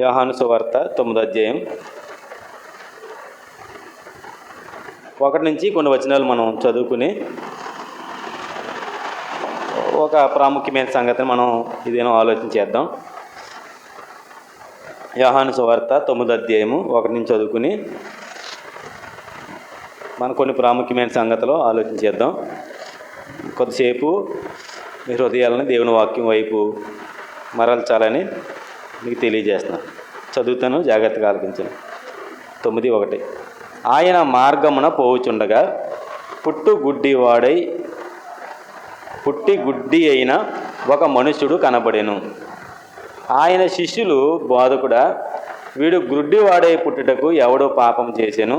యోహాను సువార్త 9వ అధ్యాయం 1 నుంచి కొన్ని వచనాలు మనం చదువుకుని ఒక ప్రాముఖ్యమైన సంగతిని మనం ఇదేనో ఆలోచన చేద్దాం. యోహాను సువార్త 9వ అధ్యాయము 1 నుంచి చదువుకుని మనం కొన్ని ప్రాముఖ్యమైన సంగతులు ఆలోచన చేద్దాం. కొద్దిసేపు మీ హృదయాలను దేవుని వాక్యం వైపు మరల్చాలని మీకు తెలియజేస్తున్నాను. చదువుతాను, జాగ్రత్తగా ఆలకించండి. 9:1 ఆయన మార్గమున పోవుచుండగా పుట్టి గుడ్డి అయిన ఒక మనుష్యుడు కనబడెను. ఆయన శిష్యులు, బోధకుడా, వీడు గుడ్డివాడై పుట్టుటకు ఎవడో పాపం చేసెను,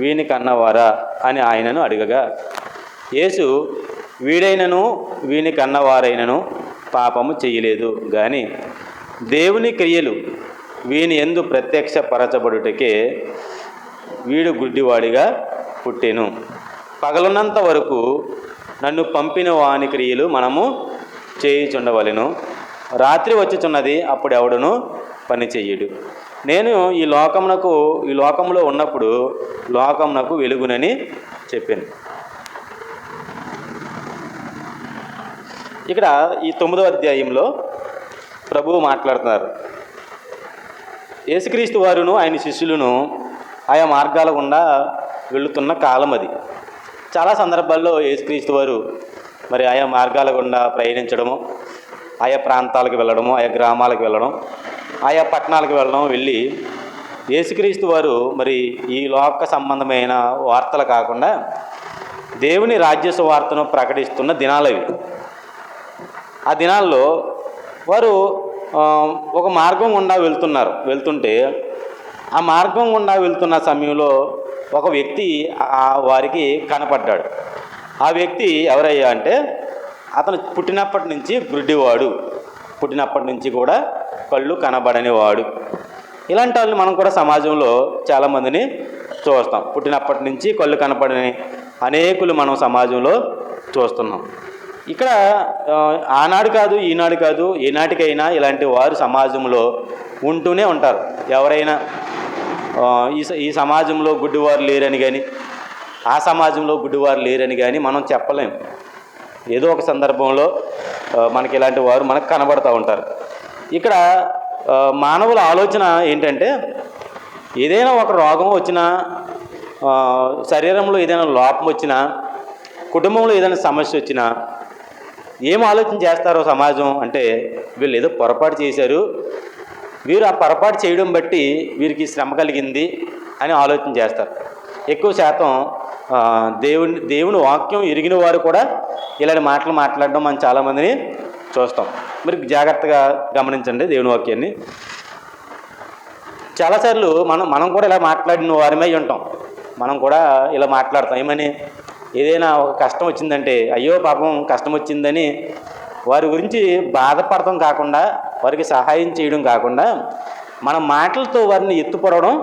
వీని కన్నవారా అని ఆయనను అడగగా, యేసు, వీడైనను వీని కన్నవారైనను పాపము చేయలేదు గాని దేవుని క్రియలు వీని యందు ప్రత్యక్షపరచబడుటకే వీడు గుడ్డివాడిగా పుట్టెను. పగలున్నంత వరకు నన్ను పంపిన వాని క్రియలు మనము చేయుచుండవలెను. రాత్రి వచ్చుచున్నది, అప్పుడు ఎవడును పని చెయ్యడు. నేను ఈ లోకంలో ఉన్నప్పుడు లోకమునకు వెలుగునని చెప్పాను. ఇక్కడ ఈ 9వ అధ్యాయంలో ప్రభువు మాట్లాడుతున్నారు. యేసుక్రీస్తు వారును ఆయన శిష్యులను ఆయా మార్గాల గుండా వెళుతున్న కాలం అది. చాలా సందర్భాల్లో యేసుక్రీస్తు వారు మరి ఆయా మార్గాల గుండా ప్రయాణించడము, ఆయా ప్రాంతాలకు వెళ్ళడము, ఆయా గ్రామాలకు వెళ్ళడం, ఆయా పట్టణాలకు వెళ్ళి యేసుక్రీస్తు వారు మరి ఈ లోక సంబంధమైన వార్తలు కాకుండా దేవుని రాజ్య సువార్తను ప్రకటిస్తున్న దినాలవి. ఆ దినాల్లో వారు ఒక మార్గం గుండా వెళ్తుంటే ఆ మార్గం గుండా వెళ్తున్న సమయంలో ఒక వ్యక్తి వారికి కనపడ్డాడు. ఆ వ్యక్తి ఎవరయ్యా అంటే, అతను పుట్టినప్పటి నుంచి గుడ్డివాడు, పుట్టినప్పటి నుంచి కూడా కళ్ళు కనబడని వాడు. ఇలాంటి వాళ్ళు మనం కూడా సమాజంలో చాలామందిని చూస్తాం. పుట్టినప్పటి నుంచి కళ్ళు కనపడని అనేకులు మనం సమాజంలో చూస్తున్నాం. ఇక్కడ ఆనాడు కాదు, ఈనాడు కాదు, ఏనాటికైనా ఇలాంటి వారు సమాజంలో ఉంటూనే ఉంటారు. ఎవరైనా ఈ సమాజంలో గుడ్డివారు లేరని కానీ, ఆ సమాజంలో గుడ్డివారు లేరని కానీ మనం చెప్పలేం. ఏదో ఒక సందర్భంలో మనకి ఇలాంటి వారు మనకు కనబడుతూ ఉంటారు. ఇక్కడ మానవుల ఆలోచన ఏంటంటే, ఏదైనా ఒక రోగం వచ్చినా, శరీరంలో ఏదైనా లోపం వచ్చినా, కుటుంబంలో ఏదైనా సమస్య వచ్చినా ఏం ఆలోచన చేస్తారో సమాజం అంటే, వీళ్ళు ఏదో పొరపాటు చేశారు, వీరు ఆ పొరపాటు చేయడం బట్టి వీరికి శ్రమ కలిగింది అని ఆలోచన చేస్తారు. ఎక్కువ శాతం దేవుని వాక్యం ఎరిగిన వారు కూడా ఇలాంటి మాటలు మాట్లాడడం మనం చాలామందిని చూస్తాం. మరి జాగ్రత్తగా గమనించండి దేవుని వాక్యాన్ని. చాలాసార్లు మనం కూడా ఇలా మాట్లాడిన వారిమై ఉంటాం. మనం కూడా ఇలా మాట్లాడతాం. ఏమని? ఏదైనా ఒక కష్టం వచ్చిందంటే, అయ్యో పాపం కష్టం వచ్చిందని వారి గురించి బాధపడటం కాకుండా, వారికి సహాయం చేయడం కాకుండా, మన మాటలతో వారిని ఎత్తుపడడం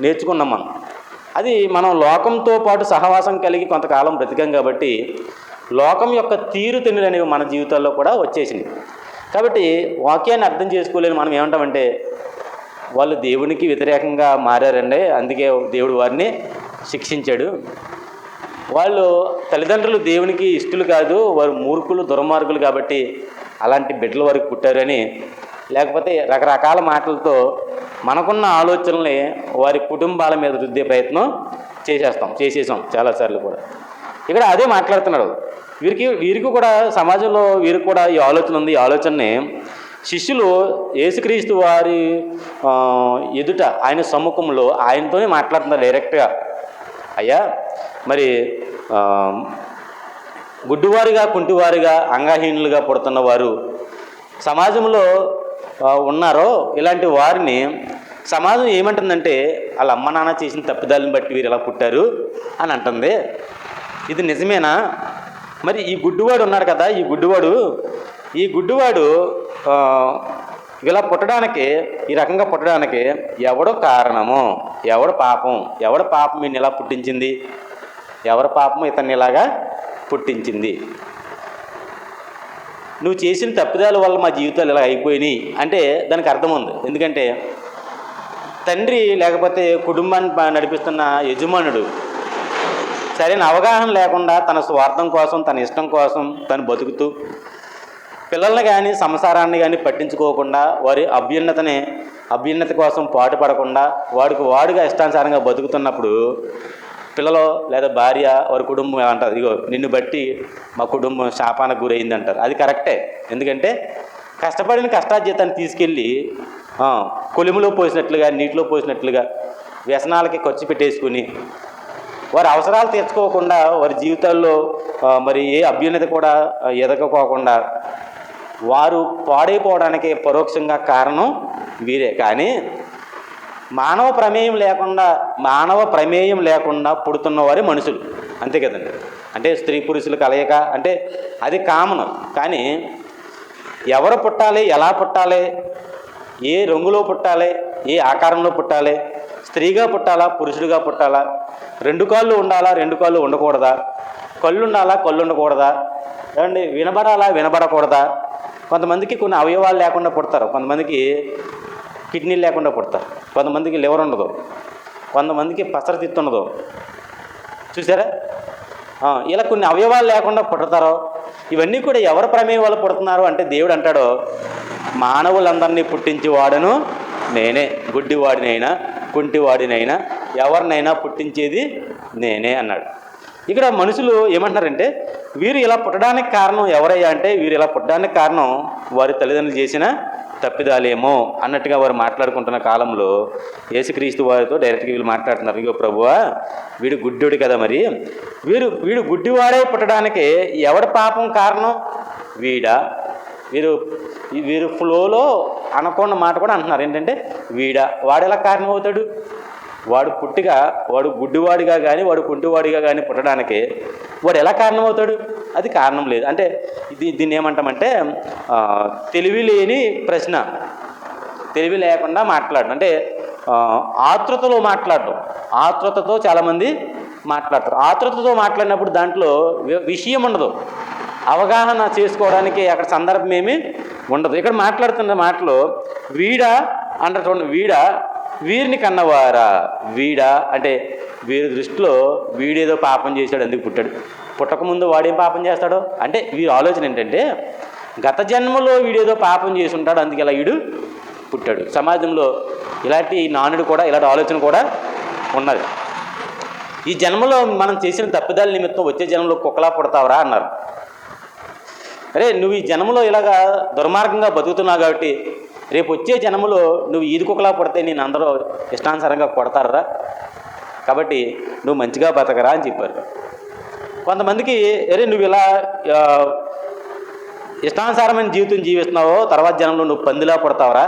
నేర్చుకున్నాం మనం. అది మనం లోకంతో పాటు సహవాసం కలిగి కొంతకాలం బ్రతికాం కాబట్టి లోకం యొక్క తీరుతెన్నులు అనేవి మన జీవితాల్లో కూడా వచ్చేసినాయి. కాబట్టి వాక్యాన్ని అర్థం చేసుకోలేని మనం ఏమంటామంటే, వాళ్ళు దేవునికి వ్యతిరేకంగా మారారండి, అందుకే దేవుడు వారిని శిక్షించాడు. వాళ్ళు తల్లిదండ్రులు దేవునికి ఇష్టలు కాదు, వారు మూర్ఖులు, దుర్మార్గులు కాబట్టి అలాంటి బిడ్డల వరకు పుట్టారని, లేకపోతే రకరకాల మాటలతో మనకున్న ఆలోచనల్ని వారి కుటుంబాల మీద రుద్దే ప్రయత్నం చేసేసాం చాలాసార్లు కూడా. ఇక్కడ అదే మాట్లాడుతున్నాడు. వీరికి కూడా సమాజంలో వీరికి కూడా ఈ ఆలోచన ఉంది. ఈ ఆలోచనని శిష్యులు యేసుక్రీస్తు వారి ఎదుట, ఆయన సమ్ముఖంలో ఆయనతోనే మాట్లాడుతున్నారు డైరెక్ట్గా. అయ్యా, మరి గుడ్డివారిగా, కుంటివారిగా, అంగహీనులుగా పుడుతున్న వారు సమాజంలో ఉన్నారో, ఇలాంటి వారిని సమాజం ఏమంటుందంటే, వాళ్ళ అమ్మ నాన్న చేసిన తప్పిదాలను బట్టి వీరు ఇలా పుట్టారు అని అంటుంది. ఇది నిజమేనా? మరి ఈ గుడ్డివాడు ఉన్నాడు కదా, ఈ గుడ్డివాడు ఇలా పుట్టడానికి, ఈ రకంగా పుట్టడానికి ఎవడో కారణము, ఎవడ పాపం ఈయన ఇలా పుట్టించింది, ఎవరి పాపం ఇతన్ని ఇలాగా పుట్టించింది? నువ్వు చేసిన తప్పిదాల వల్ల మా జీవితాలు ఇలా అయిపోయినాయి అంటే దానికి అర్థం ఉంది. ఎందుకంటే తండ్రి లేకపోతే కుటుంబాన్ని నడిపిస్తున్న యజమానుడు సరైన అవగాహన లేకుండా తన స్వార్థం కోసం, తన ఇష్టం కోసం తను బతుకుతూ పిల్లల్ని కానీ సంసారాన్ని కానీ పట్టించుకోకుండా వారి అభ్యున్నతి కోసం పాటుపడకుండా వాడుగా ఇష్టానుసారంగా బతుకుతున్నప్పుడు పిల్లలు లేదా భార్య వారి కుటుంబం అంటారు, ఇగో నిన్ను బట్టి మా కుటుంబం శాపానికి గురైంది అంటారు. అది కరెక్టే. ఎందుకంటే కష్టపడిన కష్టార్జితాన్ని తీసుకెళ్ళి కొలిమిలో పోసినట్లుగా, నీటిలో పోసినట్లుగా వ్యసనాలకి ఖర్చు పెట్టేసుకుని వారి అవసరాలు తీర్చుకోకుండా వారి జీవితాల్లో మరి ఏ అభ్యున్నతి కూడా ఎదగకోకుండా వారు పాడైపోవడానికి పరోక్షంగా కారణం వీరే. కానీ మానవ ప్రమేయం లేకుండా పుడుతున్న వారే మనుషులు, అంతే కదండి. అంటే స్త్రీ పురుషుల కలయిక అంటే అది కామన్. కానీ ఎవరు పుట్టాలి, ఎలా పుట్టాలి, ఏ రంగులో పుట్టాలి, ఏ ఆకారంలో పుట్టాలి, స్త్రీగా పుట్టాలా, పురుషుడిగా పుట్టాలా, 2 కాళ్ళు ఉండాలా, 2 కాళ్ళు ఉండకూడదా, కళ్ళు ఉండాలా, కళ్ళు ఉండకూడదా, ఏమండి వినబడాలా, వినబడకూడదా, కొంతమందికి కొన్ని అవయవాలు లేకుండా పుడతారు, కొంతమందికి కిడ్నీలు లేకుండా పుడతారు, కొంతమందికి లివర్ ఉండదు, కొంతమందికి పసరతిత్తు ఉండదు, చూసారా? ఇలా కొన్ని అవయవాలు లేకుండా పుడతారో ఇవన్నీ కూడా ఎవరి ప్రమేయం వల్ల పుడుతున్నారు అంటే దేవుడు అంటాడో మానవులందరినీ పుట్టించి వాడను నేనే, గుడ్డివాడినైనా కుంటివాడినైనా ఎవరినైనా పుట్టించేది నేనే అన్నాడు. ఇక్కడ మనుషులు ఏమంటున్నారంటే వీరు ఇలా పుట్టడానికి కారణం ఎవరయ్యా అంటే వీరు ఇలా పుట్టడానికి కారణం వారి తల్లిదండ్రులు చేసిన తప్పిదాలేమో అన్నట్టుగా వారు మాట్లాడుకుంటున్న కాలంలో యేసుక్రీస్తు వారితో డైరెక్ట్గా వీళ్ళు మాట్లాడుతున్నారు, ఇగో ప్రభువా వీడు గుడ్డోడు కదా, మరి వీడు గుడ్డివాడే పుట్టడానికి ఎవరి పాపం కారణం? వీరు ఫ్లోలో అనకుండా మాట కూడా అంటున్నారు, ఏంటంటే వాడెలా కారణం అవుతాడు? వాడు గుడ్డివాడిగా కానీ వాడు కుంటివాడిగా కానీ పుట్టడానికి వాడు ఎలా కారణమవుతాడు? అది కారణం లేదు. అంటే దీన్ని ఏమంటామంటే తెలివి లేని ప్రశ్న, తెలివి లేకుండా మాట్లాడడం, అంటే ఆతృతలో మాట్లాడడం. ఆతృతతో చాలామంది మాట్లాడతారు. ఆతృతతో మాట్లాడినప్పుడు దాంట్లో విషయం ఉండదు, అవగాహన చేసుకోవడానికి అక్కడ సందర్భం ఏమీ ఉండదు. ఇక్కడ మాట్లాడుతున్న మాటలో అంటారు చూడండి, వీరిని కన్నవారా, అంటే వీరి దృష్టిలో వీడేదో పాపం చేశాడు అందుకు పుట్టాడు, పుట్టకముందు వాడేం పాపం చేస్తాడో అంటే వీరి ఆలోచన ఏంటంటే గత జన్మలో వీడేదో పాపం చేసి ఉంటాడు అందుకు ఇలా వీడు పుట్టాడు. సమాజంలో ఇలాంటి నానుడు కూడా, ఇలాంటి ఆలోచన కూడా ఉన్నది. ఈ జన్మలో మనం చేసిన తప్పిదాల నిమిత్తం వచ్చే జన్మలో కుక్కలా పుడతావరా అన్నారు. అరే నువ్వు ఈ జన్మలో ఇలాగా దుర్మార్గంగా బతుకుతున్నావు కాబట్టి రేపు వచ్చే జన్మలో నువ్వు ఈది కుక్కలా పుడితే నేను అందరూ ఇష్టానుసారంగా కొడతారా, కాబట్టి నువ్వు మంచిగా బతకరా అని చెప్పారు. కొంతమందికి అరే నువ్వు ఇలా ఇష్టానుసారమైన జీవితం జీవిస్తున్నావో తర్వాత జన్మలో నువ్వు పందిలా పుడతావరా,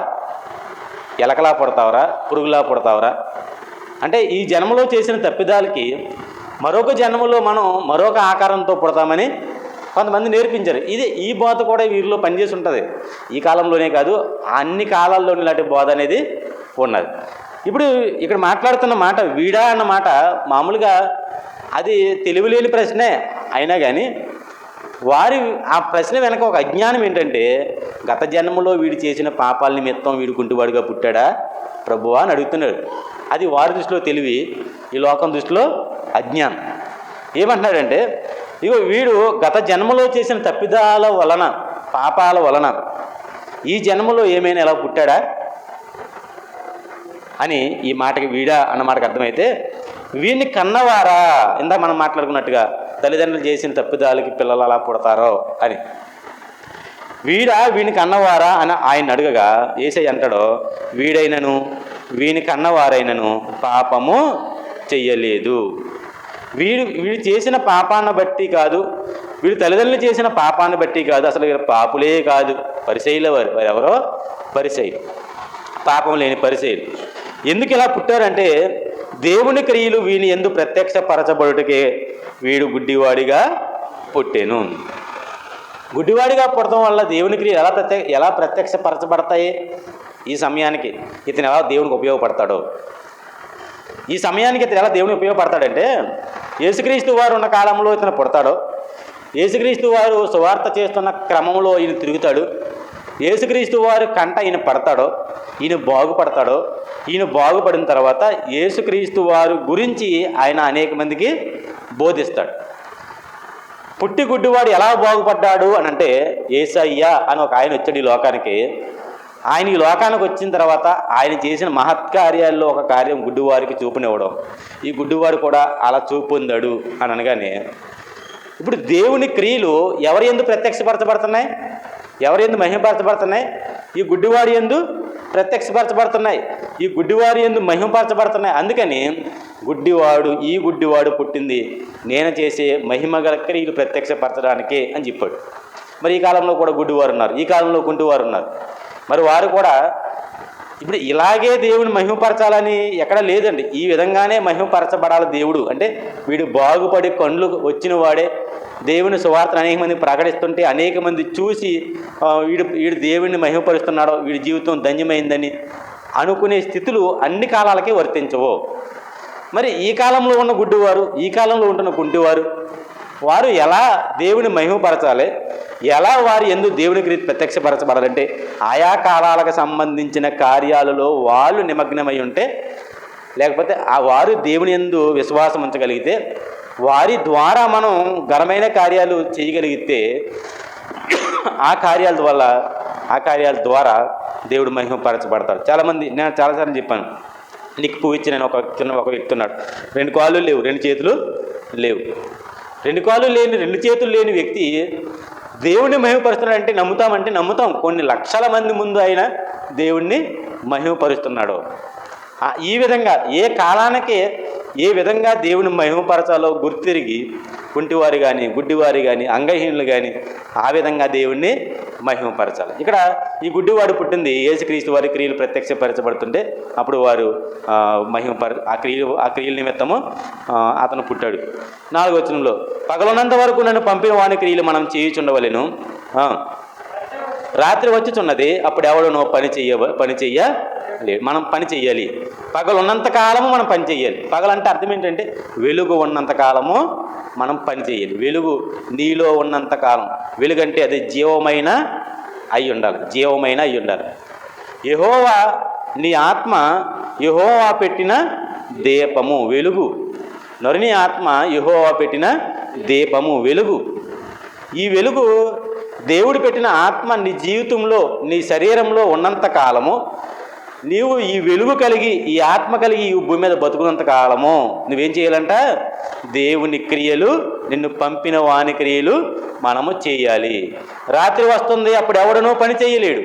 ఎలకలా పుడతావరా, పురుగులా పుడతావరా, అంటే ఈ జన్మలో చేసిన తప్పిదాలకి మరొక జన్మలో మనం మరొక ఆకారంతో పుడతామని కొంతమంది నేర్పించారు. ఈ బోధ కూడా వీరిలో పనిచేసి ఉంటుంది. ఈ కాలంలోనే కాదు అన్ని కాలాల్లోనే ఇలాంటి బోధ అనేది ఉన్నది. ఇప్పుడు ఇక్కడ మాట్లాడుతున్న మాట వీడా అన్న మాట మామూలుగా అది తెలివిలేని ప్రశ్నే అయినా కానీ ఆ ప్రశ్న వెనక ఒక అజ్ఞానం ఏంటంటే గత జన్మలో వీడు చేసిన పాపాల నిమిత్తం వీడు కుంటివాడిగా పుట్టాడా ప్రభువా అని అడుగుతున్నాడు. అది వారి దృష్టిలో తెలివి, ఈ లోకం దృష్టిలో అజ్ఞానం. ఏమంటున్నాడంటే ఇగో వీడు గత జన్మలో చేసిన తప్పిదాల వలన, పాపాల వలన ఈ జన్మలో ఏమైనా ఎలా పుట్టాడా అని ఈ మాటకి వీడా అన్న మాటకు అర్థమైతే వీడిని కన్నవారా, ఇందాక మనం మాట్లాడుకున్నట్టుగా తల్లిదండ్రులు చేసిన తప్పిదాలకి పిల్లలు అలా పుడతారో అని, వీడిని కన్నవారా అని ఆయన అడగగా యేసయ్య అంటాడో వీని కన్నవారైనను పాపము చెయ్యలేదు. వీడు చేసిన పాపాన్ని బట్టి కాదు, వీడు తల్లిదండ్రులు చేసిన పాపాన్ని బట్టి కాదు, అసలు వీరు పాపులే కాదు, పరిసయ్యుల వారు ఎవరో పరిసయ్యులు, పాపం లేని పరిసయ్యులు. ఎందుకు ఇలా పుట్టారంటే దేవుని క్రియలు వీని యందు ప్రత్యక్షపరచబడుటకే వీడు గుడ్డివాడిగా పుట్టెను. గుడ్డివాడిగా పుట్టడం వల్ల దేవుని క్రియలు ఎలా ప్రత్యక్షపరచబడతాయి? ఈ సమయానికి ఇతను ఎలా దేవునికి ఉపయోగపడతాడో, ఈ సమయానికి ఇతను ఎలా దేవునికి ఉపయోగపడతాడంటే యేసుక్రీస్తు వారు ఉన్న కాలంలో ఇతను పుడతాడో, యేసుక్రీస్తు వారు సువార్త చేస్తున్న క్రమంలో ఈయన తిరుగుతాడు. యేసుక్రీస్తు వారి కంట ఈయన పడతాడో, ఈయన బాగుపడతాడో, ఈయన బాగుపడిన తర్వాత యేసుక్రీస్తు వారి గురించి ఆయన అనేక మందికి బోధిస్తాడు. పుట్టి గుడ్డివాడు ఎలా బాగుపడ్డాడు అని అంటే, యేసయ్య అని ఒక ఆయన వచ్చాడు ఈ లోకానికి. ఆయన ఈ లోకానికి వచ్చిన తర్వాత ఆయన చేసిన మహత్కార్యాల్లో ఒక కార్యం గుడ్డివారికి చూపునివ్వడం. ఈ గుడ్డివాడు కూడా అలా చూపు పొందాడు అని అనగానే, ఇప్పుడు దేవుని క్రియలు ఎవరి యందు ప్రత్యక్షపరచబడుతున్నాయి? ఎవరి యందు మహిమపరచబడుతున్నాయి? ఈ గుడ్డివాడి యందు ప్రత్యక్షపరచబడుతున్నాయి, ఈ గుడ్డివారి యందు మహిమపరచబడుతున్నాయి. అందుకని ఈ గుడ్డివాడు పుట్టింది నేను చేసే మహిమగల క్రియలు ప్రత్యక్షపరచడానికే అని చెప్పాడు. మరి ఈ కాలంలో కూడా గుడ్డివారు ఉన్నారు, ఈ కాలంలో కుంటివారు ఉన్నారు. మరి వారు కూడా ఇప్పుడు ఇలాగే దేవుని మహిమపరచాలని ఎక్కడ లేదండి. ఈ విధంగానే మహిమపరచబడాలి దేవుడు. అంటే వీడు బాగుపడి కళ్ళు వచ్చిన వాడే దేవుని సువార్తను అనేక మంది ప్రకటిస్తుంటే అనేక మంది చూసి వీడు దేవుడిని మహిమపరుస్తున్నాడో, వీడి జీవితం ధన్యమైందని అనుకునే స్థితులు అన్ని కాలాలకి వర్తించవు. మరి ఈ కాలంలో ఉన్న గుడ్డివారు, ఈ కాలంలో ఉంటున్న కుంటివారు, వారు ఎలా దేవుని మహిమపరచాలి, ఎలా వారు ఎందుకు దేవునికి ప్రత్యక్షపరచబడాలంటే ఆయా కాలాలకు సంబంధించిన కార్యాలలో వాళ్ళు నిమగ్నమై ఉంటే, లేకపోతే వారు దేవుని యందు విశ్వాసం ఉంచగలిగితే, వారి ద్వారా మనం ఘనమైన కార్యాలు చేయగలిగితే ఆ కార్యాల ద్వారా దేవుడు మహిమపరచబడతాడు. చాలామంది, నేను చాలాసార్లు చెప్పాను, నీకు పువ్వు ఇచ్చి నేను ఒక వ్యక్తి ఉన్నాడు, 2 కాళ్ళు లేవు, 2 చేతులు లేవు. 2 కాళ్ళు లేని 2 చేతులు లేని వ్యక్తి దేవుణ్ణి మహిమపరుస్తున్నాడంటే నమ్ముతాం. కొన్ని లక్షల మంది ముందు ఆయన దేవుణ్ణి మహిమపరుస్తున్నాడు. ఈ విధంగా ఏ కాలానికి ఏ విధంగా దేవుని మహిమపరచాలో గుర్తిరిగి కుంటివారు కానీ, గుడ్డివారు కానీ, అంగహీనులు కానీ ఆ విధంగా దేవుణ్ణి మహిమపరచాలి. ఇక్కడ ఈ గుడ్డివాడు పుట్టింది యేసుక్రీస్తు వారి క్రియలు ప్రత్యక్షపరచబడుతుంటే అప్పుడు వారు ఆ క్రియల నిమిత్తము అతను పుట్టాడు. 4వ వచనంలో, పగలున్నంత వరకు నన్ను పంపిన వాని క్రియలు మనం చేయుచుండవలెను, రాత్రి వచ్చుచున్నది అప్పుడు ఎవడనో పని చెయ్యలేదు. మనం పని చెయ్యాలి. పగలు ఉన్నంత కాలము మనం పని చెయ్యాలి. పగలంటే అర్థం ఏంటంటే వెలుగు ఉన్నంత కాలము మనం పని చేయాలి. వెలుగు నీలో ఉన్నంత కాలం, వెలుగంటే అది జీవమైన అయి ఉండాలి. యెహోవా నీ ఆత్మ యెహోవా పెట్టిన దీపము వెలుగు. నరుని ఆత్మ యెహోవా పెట్టిన దీపము వెలుగు. ఈ వెలుగు దేవుడు పెట్టిన ఆత్మ నీ జీవితంలో, నీ శరీరంలో ఉన్నంత కాలము, నీవు ఈ వెలుగు కలిగి, ఈ ఆత్మ కలిగి ఈ భూమి మీద బతుకున్నంత కాలము నువ్వేం చేయాలంట? దేవుని క్రియలు, నిన్ను పంపిన వాని క్రియలు మనము చేయాలి. రాత్రి వస్తుంది, అప్పుడు ఎవడనో పని చేయలేడు.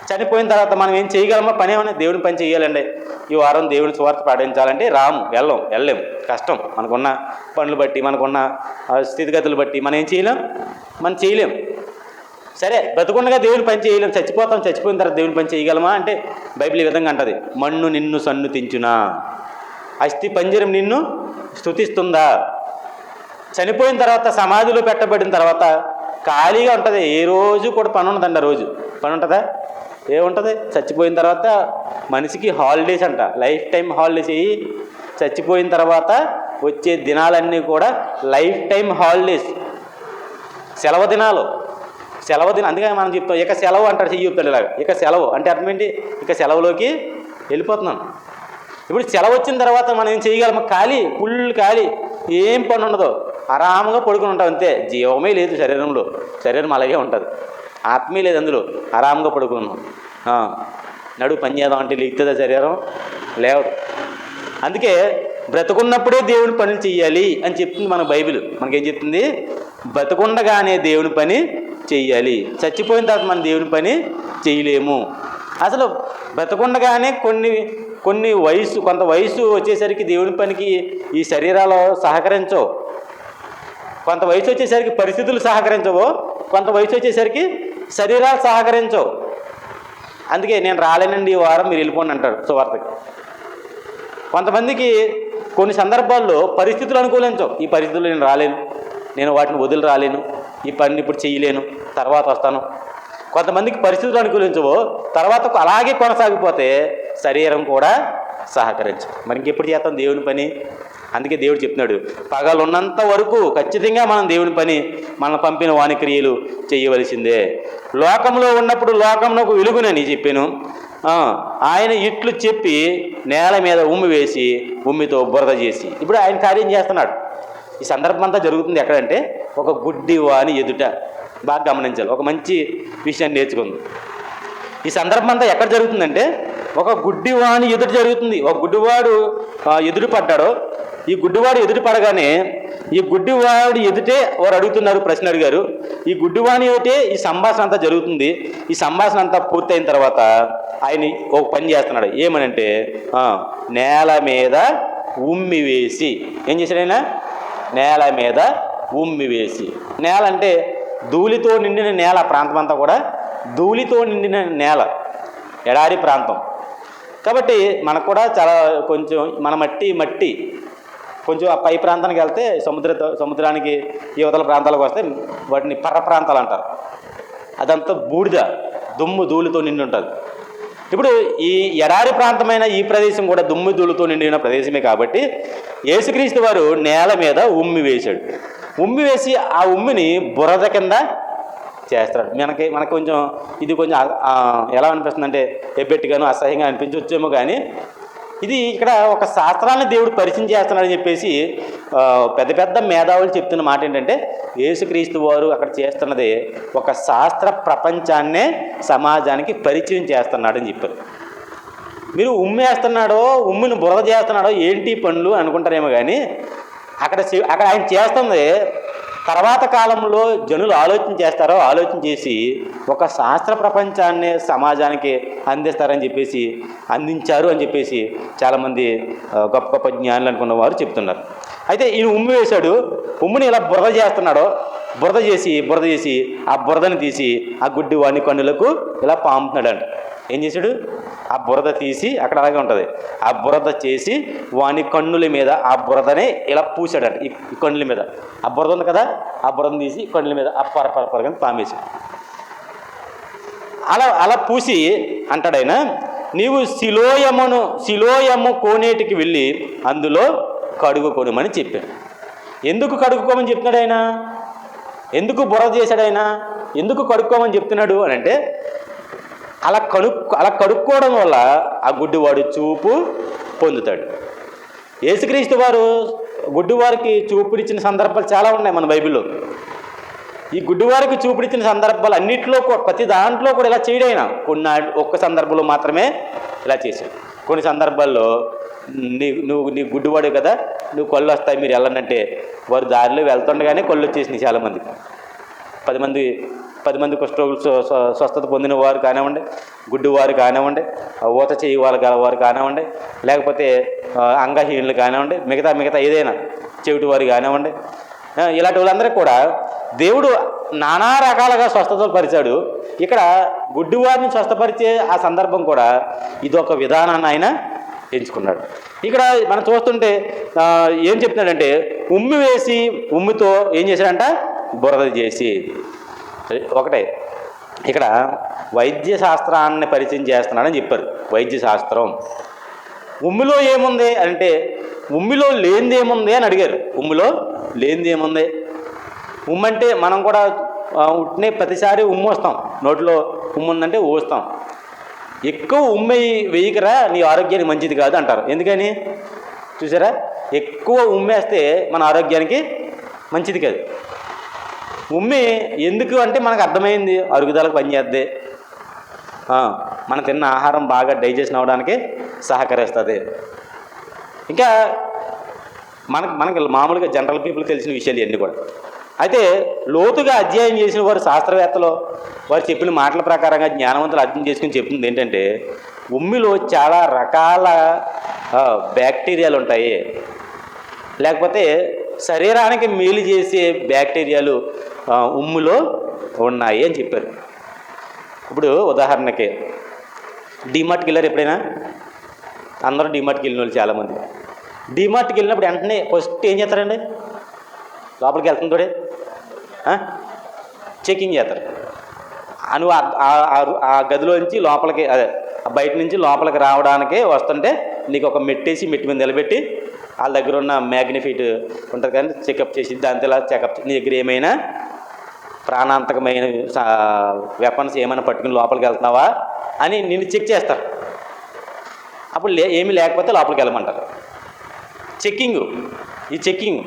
చనిపోయిన తర్వాత మనం ఏం చేయగలమా? పని ఏమన్నా దేవుని పని చేయాలండి. ఈ వారం దేవుని సువార్త పాటించాలంటే వెళ్ళలేం, కష్టం. మనకున్న పనులు బట్టి, మనకున్న స్థితిగతులు బట్టి మనం ఏం చేయలేం. సరే, బ్రతుకుండగా దేవుని పని చేయలేం, చచ్చిపోయిన తర్వాత దేవుని పని చేయగలమా అంటే బైబిల్ ఈ విధంగా అంటది, మన్ను నిన్ను సన్నుతించునా, అస్థి పంజరం నిన్ను స్తుతిస్తుందా. చనిపోయిన తర్వాత సమాధిలో పెట్టబడిన తర్వాత ఖాళీగా ఉంటుంది. ఏ రోజు కూడా పని ఉండదండి. ఆ రోజు పని ఉంటుందా? ఏముంటుంది? చచ్చిపోయిన తర్వాత మనిషికి హాలిడేస్ అంట, లైఫ్ టైం హాలిడేస్. చచ్చిపోయిన తర్వాత వచ్చే దినాలన్నీ కూడా లైఫ్ టైం హాలిడేస్, సెలవు దినాలు. అందుకని మనం చెప్తాం ఇక సెలవు అంటారు, చెయ్యొప్తాడు ఇలాగా. ఇక సెలవు అంటే అర్థం ఏంటి? ఇక సెలవులోకి వెళ్ళిపోతున్నాను. ఇప్పుడు సెలవు వచ్చిన తర్వాత మనం ఏం చేయగలము? ఫుల్ ఖాళీ, ఏం పని ఉండదు, ఆరాముగా పడుకుని ఉంటాం అంతే. జీవమే లేదు శరీరంలో, శరీరం అలాగే ఉంటుంది, ఆత్మే లేదు అందులో, ఆరాముగా పడుకున్నాం. నడు పని చేద్దాం అంటే లేస్తుందా శరీరం? లేవదు. అందుకే బ్రతుకున్నప్పుడే దేవుని పనులు చెయ్యాలి అని చెప్తుంది మన బైబిల్. మనకేం చెప్తుంది? బ్రతుకుండగానే దేవుని పని చెయ్యాలి, చచ్చిపోయిన తర్వాత మనం దేవుని పని చేయలేము. అసలు బ్రతకుండగానే కొంత వయసు వచ్చేసరికి దేవుని పనికి ఈ శరీరాలు సహకరించవు. కొంత వయసు వచ్చేసరికి పరిస్థితులు సహకరించవు, కొంత వయసు వచ్చేసరికి శరీరాలు సహకరించవు. అందుకే నేను రాలేనండి ఈ వారం, మీరు వెళ్ళిపోండి అంటాడు సువార్తకి. కొంతమందికి కొన్ని సందర్భాల్లో పరిస్థితులు అనుకూలించవు. ఈ పరిస్థితుల్లో నేను రాలేను, నేను వాటిని వదిలి రాలేను, ఈ పనిని ఇప్పుడు చేయలేను, తర్వాత వస్తాను. కొంతమందికి పరిస్థితులు అనుకూలించవో, తర్వాత అలాగే కొనసాగిపోతే శరీరం కూడా సహకరించు. మరి ఇంకెప్పుడు చేస్తాం దేవుని పని? అందుకే దేవుడు చెప్తున్నాడు, పగలున్నంత వరకు ఖచ్చితంగా మనం దేవుని పని, మనం పంపిన వాని క్రియలు చేయవలసిందే. లోకంలో ఉన్నప్పుడు లోకమునకు వెలుగునని చెప్పాను. ఆయన ఇట్లు చెప్పి నేల మీద ఉమ్మి వేసి ఉమ్మితో బురద చేసి, ఇప్పుడు ఆయన కార్యం చేస్తున్నాడు. ఈ సందర్భం అంతా జరుగుతుంది ఎక్కడంటే ఒక గుడ్డి వాని ఎదుట. బాగా గమనించాలి, ఒక మంచి విషయాన్ని నేర్చుకుంది. ఈ సందర్భం అంతా ఎక్కడ జరుగుతుందంటే ఒక గుడ్డివాని ఎదుట జరుగుతుంది. ఒక గుడ్డివాడు ఎదురు పడ్డాడు. ఈ గుడ్డివాడు ఎదురు పడగానే ఈ గుడ్డివాడి ఎదుటే వారు అడుగుతున్నారు, ప్రశ్న అడిగారు. ఈ గుడ్డివాని ఎదుటే ఈ సంభాషణ అంతా జరుగుతుంది. ఈ సంభాషణ అంతా పూర్తయిన తర్వాత ఆయన ఒక పని చేస్తున్నాడు. ఏమనంటే నేల మీద ఉమ్మి వేసి, ఏం చేశాడు ఆయన? నేల మీద ఉమ్మి వేసి. నేల అంటే ధూళితో నిండిన నేల, ప్రాంతం అంతా కూడా ధూళితో నిండిన నేల, ఎడారి ప్రాంతం కాబట్టి మనకు కూడా చాలా కొంచెం మన మట్టి కొంచెం ఆ పై ప్రాంతానికి వెళ్తే సముద్రానికి యువతల ప్రాంతాలకు వస్తే వాటిని పర్ర ప్రాంతాలు అంటారు. అదంతా బూడిద, దుమ్ము ధూళితో నిండి ఉంటుంది. ఇప్పుడు ఈ ఎడారి ప్రాంతమైన ఈ ప్రదేశం కూడా దుమ్ము ధూళితో నిండిన ప్రదేశమే కాబట్టి యేసుక్రీస్తు వారు నేల మీద ఉమ్మి వేశాడు. ఉమ్మి వేసి ఆ ఉమ్మిని బురద కింద చేస్తాడు. మనకు కొంచెం ఇది కొంచెం ఎలా అనిపిస్తుంది అంటే ఎబ్బెట్టుగాను అసహ్యంగా అనిపించవచ్చేమో, కానీ ఇది ఇక్కడ ఒక శాస్త్రాన్ని దేవుడు పరిచయం చేస్తున్నాడని చెప్పేసి పెద్ద పెద్ద మేధావులు చెప్తున్న మాట ఏంటంటే, యేసుక్రీస్తు వారు అక్కడ చేస్తున్నది ఒక శాస్త్ర ప్రపంచాన్నే సమాజానికి పరిచయం చేస్తున్నాడని చెప్పారు. మీరు ఉమ్మి వేస్తున్నాడో ఉమ్మిని బురద చేస్తున్నాడో ఏంటి పనులు అనుకుంటారేమో, కానీ అక్కడ ఆయన చేస్తుంది తర్వాత కాలంలో జనులు ఆలోచన చేసి ఒక శాస్త్ర ప్రపంచాన్ని సమాజానికి అందించారు అని చెప్పేసి చాలామంది గొప్ప గొప్ప జ్ఞానులు అనుకున్న వారు చెప్తున్నారు. అయితే ఈయన ఉమ్మి వేశాడు, ఉమ్మిని ఇలా బురద చేస్తున్నాడు. బురద చేసి ఆ బురదను తీసి ఆ గుడ్డి వాని కన్నులకు ఇలా పాముతున్నాడు. ఏం చేశాడు? ఆ బురద తీసి, అక్కడ అలాగే ఉంటుంది, ఆ బురద చేసి వాని కన్నుల మీద ఆ బురదనే ఇలా పూసాడట. ఈ కన్నుల మీద ఆ బురద ఉంది కదా, ఆ బురదను తీసి కన్నుల మీద ఆ పరపరగా పామేశాడు. అలా పూసి అంటాడైనా, నీవు సిలోయము కోనేటికి వెళ్ళి అందులో కడుగుకొనుమని చెప్పాడు. ఎందుకు కడుగుకోమని చెప్తున్నాడు ఆయన? ఎందుకు బురద చేశాడు ఆయన? ఎందుకు కడుక్కోమని చెప్తున్నాడు అని అంటే, అలా కడుక్కోవడం వల్ల ఆ గుడ్డివాడు చూపు పొందుతాడు. యేసుక్రీస్తు వారు గుడ్డివారికి చూపుడిచ్చిన సందర్భాలు చాలా ఉన్నాయి మన బైబిల్లో. ఈ గుడ్డివారికి చూపుడిచ్చిన సందర్భాలు అన్నింటిలో ప్రతి దాంట్లో కూడా ఇలా చేయడైనా ఒక్క సందర్భంలో మాత్రమే ఇలా చేశాడు. కొన్ని సందర్భాల్లో నీ గుడ్డివాడు కదా, నువ్వు కళ్ళు వస్తాయి మీరు వెళ్ళనంటే వారు దారిలో వెళ్తుండగానే కళ్ళు వచ్చేసినాయి చాలామందికి. 10 మంది కుష్ఠరోగులు స్వస్థత పొందిన వారు కానివ్వండి, గుడ్డివారు కానివ్వండి, ఊత చేయి వారు కానివ్వండి, లేకపోతే అంగహీనులు కానివ్వండి, మిగతా ఏదైనా చెవిటి వారు కానివ్వండి, ఇలాంటి వాళ్ళందరికీ కూడా దేవుడు నానా రకాలుగా స్వస్థతలు పరిచాడు. ఇక్కడ గుడ్డివారిని స్వస్థపరిచే ఆ సందర్భం కూడా ఇదొక విధానాన్ని ఆయన ఎంచుకున్నాడు. ఇక్కడ మనం చూస్తుంటే ఏం చెప్తున్నాడంటే, ఉమ్మి వేసి ఉమ్మితో ఏం చేశాడంట? బురద చేసి. ఒకటే ఇక్కడ వైద్య శాస్త్రాన్ని పరిచయం చేస్తున్నాడని చెప్పారు. వైద్య శాస్త్రం ఉమ్మిలో ఏముంది అంటే, ఉమ్మిలో లేనిది ఏముంది అని అడిగారు. ఉమ్మిలో లేనిది ఏముంది? ఉమ్మంటే మనం కూడా ఉట్టినే ప్రతిసారి ఉమ్ము వస్తాం, నోట్లో ఉమ్ము ఉందంటే ఊస్తాం. ఎక్కువ ఉమ్మి వేయకరా, నీ ఆరోగ్యానికి మంచిది కాదు అంటారు. ఎందుకని చూసారా? ఎక్కువ ఉమ్మేస్తే మన ఆరోగ్యానికి మంచిది కాదు. ఉమ్మి ఎందుకు అంటే మనకు అర్థమైంది, అరుగుదలకు పనిచేద్ది, మనం తిన్న ఆహారం బాగా డైజెషన్ అవ్వడానికి సహకరిస్తుంది. ఇంకా మనకి మామూలుగా జనరల్ పీపుల్ తెలిసిన విషయాలు ఇవన్నీ కూడా. అయితే లోతుగా అధ్యయనం చేసిన వారు, శాస్త్రవేత్తలు వారు చెప్పిన మాటల ప్రకారంగా జ్ఞానవంతులు అర్థం చేసుకుని చెప్తుంది ఏంటంటే, ఉమ్మిలో చాలా రకాల బ్యాక్టీరియాలు ఉంటాయి, లేకపోతే శరీరానికి మేలు చేసే బ్యాక్టీరియాలు ఉమ్ములో ఉన్నాయి అని చెప్పారు. ఇప్పుడు ఉదాహరణకి డీమార్ట్కి వెళ్ళారు ఎప్పుడైనా? అందరూ డీమార్ట్కి వెళ్ళిన వాళ్ళు చాలామంది. డీమార్ట్కి వెళ్ళినప్పుడు వెంటనే ఫస్ట్ ఏం చేస్తారండి? లోపలికి వెళ్తుందోడే చెకింగ్ చేస్తారు. నువ్వు ఆ గదిలోంచి లోపలికి, అదే బయట నుంచి లోపలికి రావడానికి వస్తుంటే నీకు ఒక మెట్టేసి మెట్టి మీద నిలబెట్టి వాళ్ళ దగ్గర ఉన్న మ్యాగ్నిఫిట్ ఉంటుంది కానీ చెకప్ చేసి దాంతో ఇలా చెకప్ నీ దగ్గర ఏమైనా ప్రాణాంతకమైన వెపన్స్ ఏమైనా పట్టుకుని లోపలికి వెళ్తున్నావా అని నిన్ను చెక్ చేస్తారు. అప్పుడు ఏమీ లేకపోతే లోపలికి వెళ్ళమంటారు. ఈ చెక్కింగ్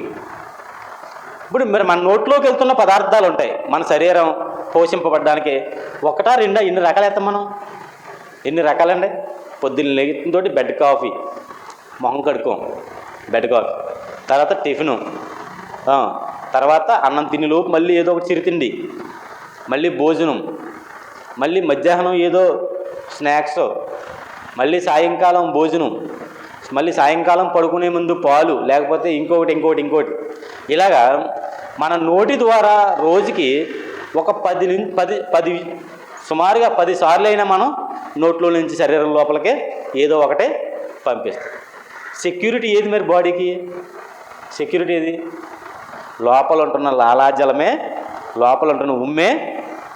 ఇప్పుడు మరి మన నోట్లోకి వెళ్తున్న పదార్థాలు ఉంటాయి, మన శరీరం పోషింపబడడానికి ఒకటా రెండా ఎన్ని రకాలు వేస్తాం మనం? ఎన్ని రకాలండి? పొద్దున్న లేగితో బెడ్ కాఫీ, మొహం కడుకోం, బెడ్ కాఫీ, తర్వాత టిఫిను, తర్వాత అన్నం తినేలోపు మళ్ళీ ఏదో ఒకటి చిరుతిండి, మళ్ళీ భోజనం, మళ్ళీ మధ్యాహ్నం ఏదో స్నాక్స్, మళ్ళీ సాయంకాలం భోజనం, మళ్ళీ సాయంకాలం పడుకునే ముందు పాలు, లేకపోతే ఇంకోటి ఇలాగా మన నోటి ద్వారా రోజుకి ఒక 10 సుమారుగా 10 సార్లు అయినా మనం నోట్లో నుంచి శరీరం లోపలికి ఏదో ఒకటే పంపిస్తాం. సెక్యూరిటీ ఏది మరి బాడీకి? సెక్యూరిటీ ఏది? లోపల ఉంటున్న లాలాజలమే, లోపల ఉంటున్న ఉమ్మే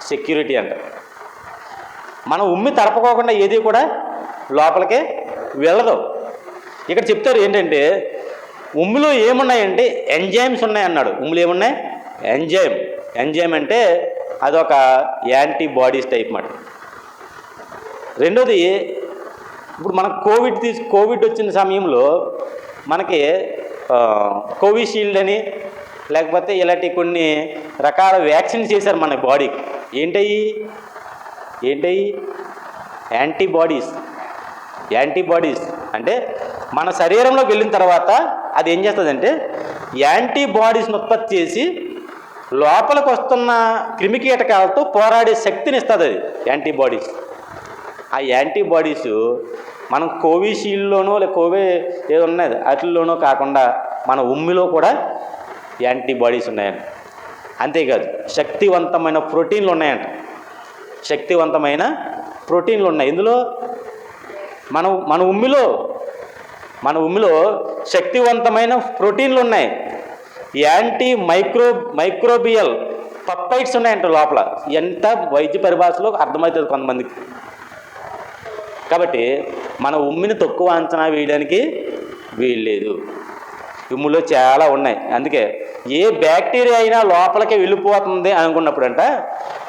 సెక్యూరిటీ అంటారు. మనం ఉమ్మి తడపకోకుండా ఏది కూడా లోపలికి వెళ్ళదు. ఇక్కడ చెప్తారు ఏంటంటే ఉమ్మిలో ఏమున్నాయంటే ఎంజైమ్స్ ఉన్నాయన్నాడు. ఉమ్మిలో ఏమున్నాయి? ఎంజైమ్ అంటే అదొక యాంటీబాడీస్ టైప్ మాట. రెండోది, ఇప్పుడు మనకు కోవిడ్ వచ్చిన సమయంలో మనకి కోవిషీల్డ్ అని లేకపోతే ఇలాంటి కొన్ని రకాల వ్యాక్సిన్ చేశారు మన బాడీకి. ఏంటయ్యి యాంటీబాడీస్ అంటే మన శరీరంలోకి వెళ్ళిన తర్వాత అది ఏం చేస్తుందంటే యాంటీబాడీస్ని ఉత్పత్తి చేసి లోపలికి వస్తున్న క్రిమికీటకాలతో పోరాడే శక్తిని ఇస్తుంది అది యాంటీబాడీస్. ఆ యాంటీబాడీస్ మనం కోవిషీల్డ్లోనో ఏదో ఉన్నది వాటిల్లోనో కాకుండా మన ఉమ్మిలో కూడా యాంటీబాడీస్ ఉన్నాయంట. అంతేకాదు శక్తివంతమైన ప్రోటీన్లు ఉన్నాయంట. ఉన్నాయి ఇందులో. మన ఉమ్మిలో శక్తివంతమైన ప్రోటీన్లు ఉన్నాయి. మైక్రోబియల్ పప్పైట్స్ ఉన్నాయంట లోపల. ఎంత వైద్య పరిభాషలో అర్థమవుతుంది కొంతమందికి. కాబట్టి మన ఉమ్మిని తక్కువ అంచనా వేయడానికి వీల్లేదు. ఉమ్ములో చాలా ఉన్నాయి. అందుకే ఏ బ్యాక్టీరియా అయినా లోపలికి వెళ్ళిపోతుంది అనుకున్నప్పుడంట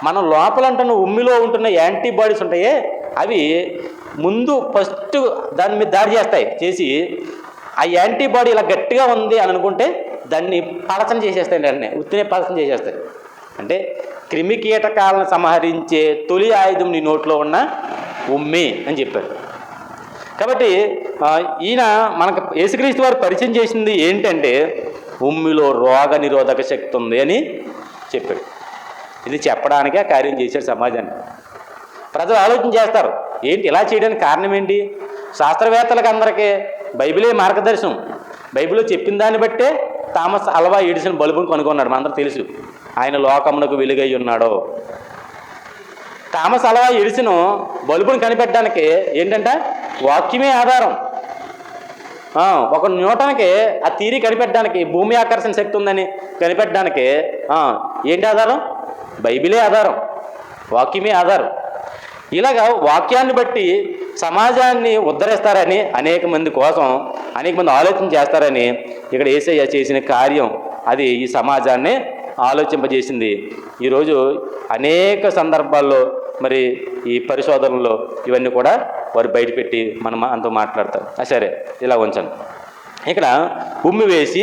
మనం లోపల ఉంటున్న ఉమ్మిలో ఉంటున్న యాంటీబాడీస్ ఉంటాయే అవి ముందు ఫస్ట్ దాని మీద దాడి చేసి ఆ యాంటీబాడీ ఇలా గట్టిగా ఉంది అని అనుకుంటే దాన్ని పలచన చేసేస్తాయి. ఉత్తినే పలచన చేసేస్తాయి. అంటే క్రిమి కీటకాలను సంహరించే తొలి ఆయుధం నీ నోట్లో ఉన్న ఉమ్మి అని చెప్పారు. కాబట్టి ఈయన మనకు యేసుక్రీస్తు వారు పరిచయం చేసింది ఏంటంటే ఉమ్మిలో రోగ నిరోధక శక్తి ఉంది అని చెప్పాడు. ఇది చెప్పడానికే ఆ కార్యం చేశాడు సమాజాన్ని. ప్రజలు ఆలోచన చేస్తారు, ఏంటి ఇలా చేయడానికి కారణం ఏంటి? శాస్త్రవేత్తలకు అందరికీ బైబిలే మార్గదర్శనం. బైబిల్లో చెప్పిన దాన్ని బట్టే థామస్ అల్వా ఎడిసన్ బల్బును కనుగొన్నాడు. మనందరూ తెలుసు ఆయన లోకమునకు వెలుగై ఉన్నాడో. థామస్ అల్వా ఎడిసన్ బల్బును కనిపెట్టడానికి ఏంటంటే వాక్యమే ఆధారం. ఒక న్యూటన్కి ఆ థియరీ కనిపెట్టడానికి భూమి ఆకర్షణ శక్తి ఉందని కనిపెట్టడానికి ఏంటి ఆధారం? బైబిలే ఆధారం, వాక్యమే ఆధారం. ఇలాగా వాక్యాన్ని బట్టి సమాజాన్ని ఉద్ధరిస్తారని అనేక మంది ఆలోచన చేస్తారని ఇక్కడ యేసయ్య చేసిన కార్యం అది ఈ సమాజాన్ని ఆలోచింపజేసింది. ఈరోజు అనేక సందర్భాల్లో మరి ఈ పరిశోధనలో ఇవన్నీ కూడా వారు బయటపెట్టి మనం అంతా మాట్లాడతారు. సరే, ఇలా ఉంచాను. ఇక్కడ ఉమ్మి వేసి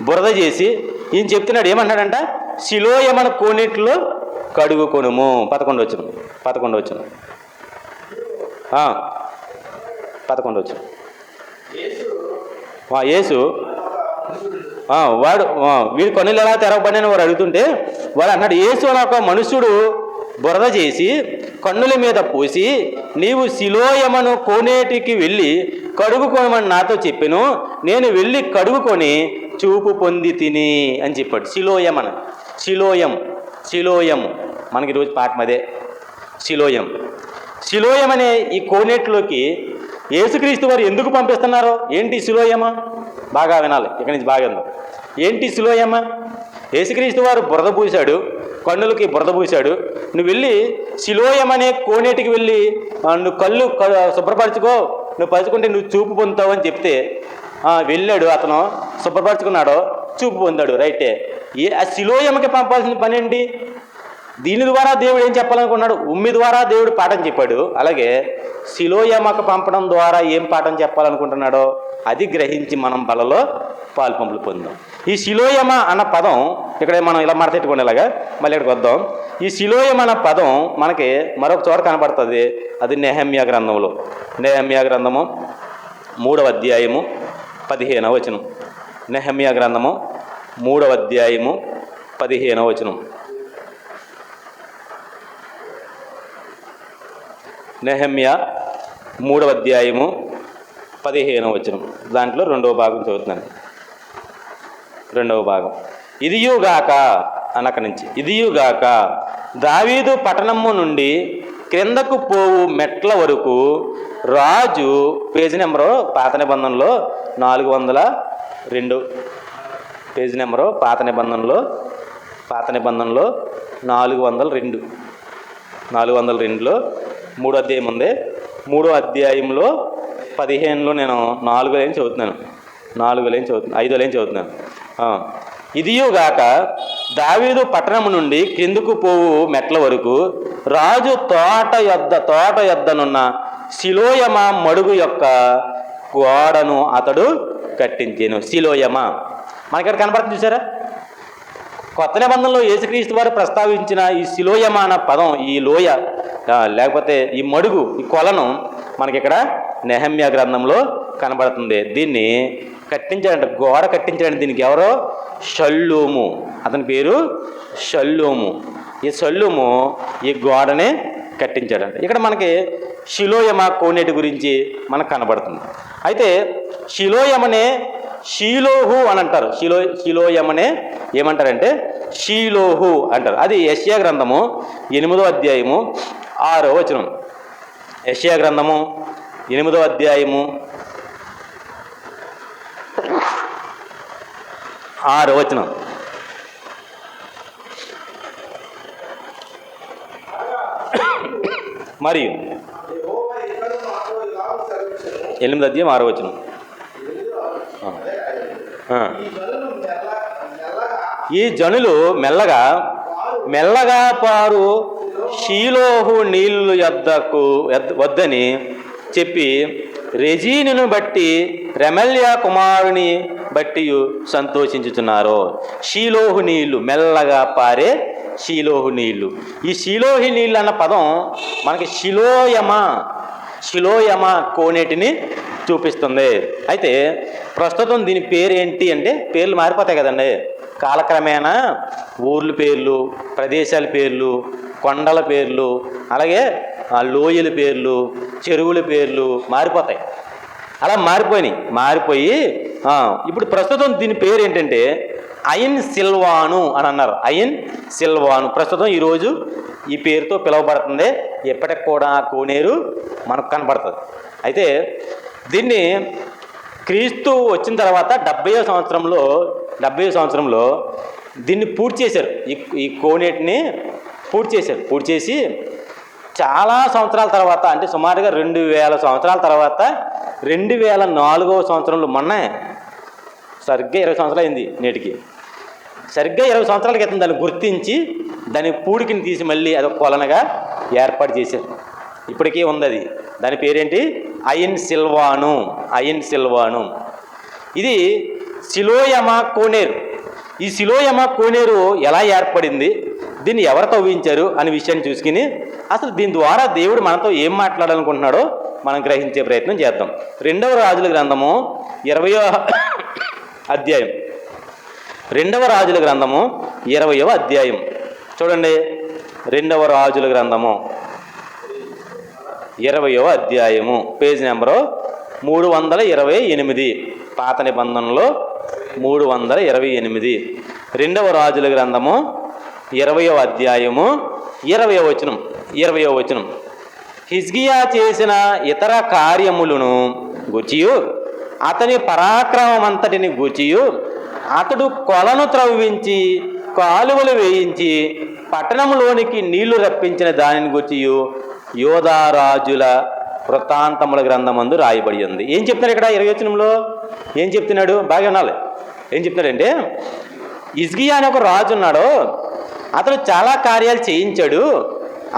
బురద చేసి ఈయన చెప్తున్నాడు. ఏమన్నాడంట? శిలోయమన కోనేటిలో కడుగుకొనుము. 11 వచ్చిన యేసు వీడి కొనులు ఎలా తెరవబడినని వారు అడుగుతుంటే వాడు అన్నాడు, యేసు అని ఒక మనుష్యుడు బురద చేసి కన్నుల మీద పోసి నీవు శిలోయమను కోనేటికి వెళ్ళి కడుగుకోమని నాతో చెప్పాను. నేను వెళ్ళి కడుగుకొని చూపు పొంది తిని అని చెప్పాడు. శిలోయం మనకి ఈరోజు పాఠం అదే. శిలోయం అనే ఈ కోనేటిలోకి యేసుక్రీస్తు వారు ఎందుకు పంపిస్తున్నారో ఏంటి శిలోయమ? బాగా వినాలి, ఇక్కడి నుంచి బాగా విందాం. ఏంటి శిలోయమ? యేసుక్రీస్తు వారు బురద పూశాడు, కన్నులకి బురద పూశాడు. నువ్వు వెళ్ళి శిలోయం అనే కోనేటికి వెళ్ళి నువ్వు కళ్ళు శుభ్రపరచుకో, నువ్వు పరుచుకుంటే నువ్వు చూపు పొందుతావు అని చెప్తే వెళ్ళాడు, అతను శుభ్రపరచుకున్నాడు, చూపు పొందాడు, రైటే. ఆ సిలోయమ్మకి పంపాల్సిన పని ఏంటి? దీని ద్వారా దేవుడు ఏం చెప్పాలనుకున్నాడు? ఉమ్మి ద్వారా దేవుడు పాఠం చెప్పాడు. అలాగే సిలోయమ్మకు పంపడం ద్వారా ఏం పాఠం చెప్పాలనుకుంటున్నాడో అది గ్రహించి మనం బలలో పాల్పంపులు పొందాం. ఈ సిలోయమ అన్న పదం ఇక్కడ మనం ఇలా మడతెట్టుకోండి, ఇలాగా మళ్ళీ ఇక్కడికి వద్దాం. ఈ సిలోయమ అన్న పదం మనకి మరొక చోట కనబడుతుంది. అది నెహెమ్యా గ్రంథంలో. నెహెమ్యా గ్రంథము 3వ అధ్యాయము 15వ వచనం. నెహెమ్యా గ్రంథము 3వ అధ్యాయము 15వ వచనం. నెహెమ్యా 3వ అధ్యాయము 15వ వచనం. దాంట్లో 2వ భాగం చదువుతున్నాను. 2వ భాగం. ఇదియుగాక అక్కడి నుంచి, ఇదియుగాక దావీదు పట్టణము నుండి క్రిందకు పోవు మెట్ల వరకు రాజు, పేజీ నెంబరు పాత నిబంధనలో 402, పేజీ నెంబరు పాత నిబంధనలో 402లో 3వ అధ్యాయం ఉంది. 3వ అధ్యాయంలో 15లో నేను 4వ లైన్ చదువుతున్నాను. 5వ లైన్ చదువుతున్నాను. ఇదియుగాక దావీదు పట్టణము నుండి క్రిందుకు పోవు మెట్ల వరకు రాజు తోట యొద్దనున్న సిలోయమ మడుగు యొక్క గోడను అతడు కట్టించాను. సిలోయమ మనకి ఇక్కడ కనపడుతుంది, చూసారా? కొత్త నిబంధనలో యేసుక్రీస్తు వారు ప్రస్తావించిన ఈ సిలోయమ అన్న పదం, ఈ లోయ లేకపోతే ఈ మడుగు, ఈ కొలను మనకి ఇక్కడ నెహెమ్యా గ్రంథంలో కనబడుతుంది. దీన్ని కట్టించాడంట, గోడ కట్టించాడంట. దీనికి ఎవరో? షల్లూము, అతని పేరు షల్లూము. ఈ షల్లూము ఈ గోడని కట్టించాడంట. ఇక్కడ మనకి షిలోయమ కోనేటి గురించి మనకు కనబడుతుంది. అయితే షిలోయమనే షీలోహు అని అంటారు. షిలోయమనే ఏమంటారంటే షీలోహు అంటారు. అది యెషయా గ్రంథము 8వ అధ్యాయము 6వ వచనం. యెషయా గ్రంథము 8వ అధ్యాయము 6వ వచనం. మరియు 8వ అధ్యాయం 6వ వచనం. ఈ జనులు మెల్లగా పారు షీలోహు నీళ్ళు వద్దని చెప్పి రెజీనును బట్టి రెమల్యా కుమారుని బట్టి సంతోషించుతున్నారు. షీలోహు నీళ్లు, మెల్లగా పారే షీలోహు నీళ్లు. ఈ షీలోహి నీళ్ళు అన్న పదం మనకి షిలోయమ కోనేటిని చూపిస్తుంది. అయితే ప్రస్తుతం దీని పేరు ఏంటి అంటే, పేర్లు మారిపోతాయి కదండి కాలక్రమేణా. ఊర్ల పేర్లు, ప్రదేశాల పేర్లు, కొండల పేర్లు, అలాగే లోయల పేర్లు, చెరువుల పేర్లు మారిపోతాయి. అలా మారిపోయి ఇప్పుడు ప్రస్తుతం దీని పేరు ఏంటంటే అయన్ సిల్వాను అని అన్నారు. అయన్ సిల్వాను ప్రస్తుతం ఈరోజు ఈ పేరుతో పిలువబడుతుంది. ఎప్పటికి కూడా కోనేరు మనకు కనబడుతుంది. అయితే దీన్ని క్రీస్తు వచ్చిన తర్వాత 70వ సంవత్సరంలో దీన్ని పూర్తి చేశారు. ఈ కోనేటిని పూర్తి చేసి చాలా సంవత్సరాల తర్వాత, అంటే సుమారుగా 2000 సంవత్సరాల తర్వాత 2004వ సంవత్సరంలో, మొన్న సరిగ్గా 20 సంవత్సరాలు అయింది నేటికి, సరిగ్గా 20 సంవత్సరాల క్రితం దాన్ని గుర్తించి దాని పూడికిని తీసి మళ్ళీ అదొక కొలనగా ఏర్పాటు చేశారు. ఇప్పటికీ ఉంది అది. దాని పేరేంటి? అయన్ సిల్వాను. ఇది సిలోయమ కోనేరు. ఈ సిలోయమ కోనేరు ఎలా ఏర్పడింది, దీన్ని ఎవరు తవ్వించారు అనే విషయాన్ని చూసుకుని అసలు దీని ద్వారా దేవుడు మనతో ఏం మాట్లాడాలనుకుంటున్నాడో మనం గ్రహించే ప్రయత్నం చేద్దాం. 2వ రాజుల గ్రంథము 20వ అధ్యాయం. 2వ రాజుల గ్రంథము 20వ అధ్యాయం చూడండి. 2వ రాజుల గ్రంథము 20వ అధ్యాయము, పేజీ నెంబరు 328, పాత నిబంధనలో 328. 2వ రాజుల గ్రంథము 20వ అధ్యాయము 20వ వచనం. హిజ్కియా చేసిన ఇతర కార్యములను గూర్చియు అతని పరాక్రమమంతటిని గూర్చియు అతడు కొలను త్రవ్వించి కాలువలు వేయించి పట్టణంలోనికి నీళ్లు రప్పించిన దానిని గూర్చియు యోధా రాజుల వృత్తాంతముల గ్రంథమందు రాయబడి ఉంది. ఏం చెప్తున్నారు ఇక్కడ 20వ వచనంలో? ఏం చెప్తున్నాడు? బాగా వినాలి. ఏం చెప్తున్నాడంటే, హిజ్కియా అనే ఒక రాజు ఉన్నాడు, అతడు చాలా కార్యాలు చేయించాడు,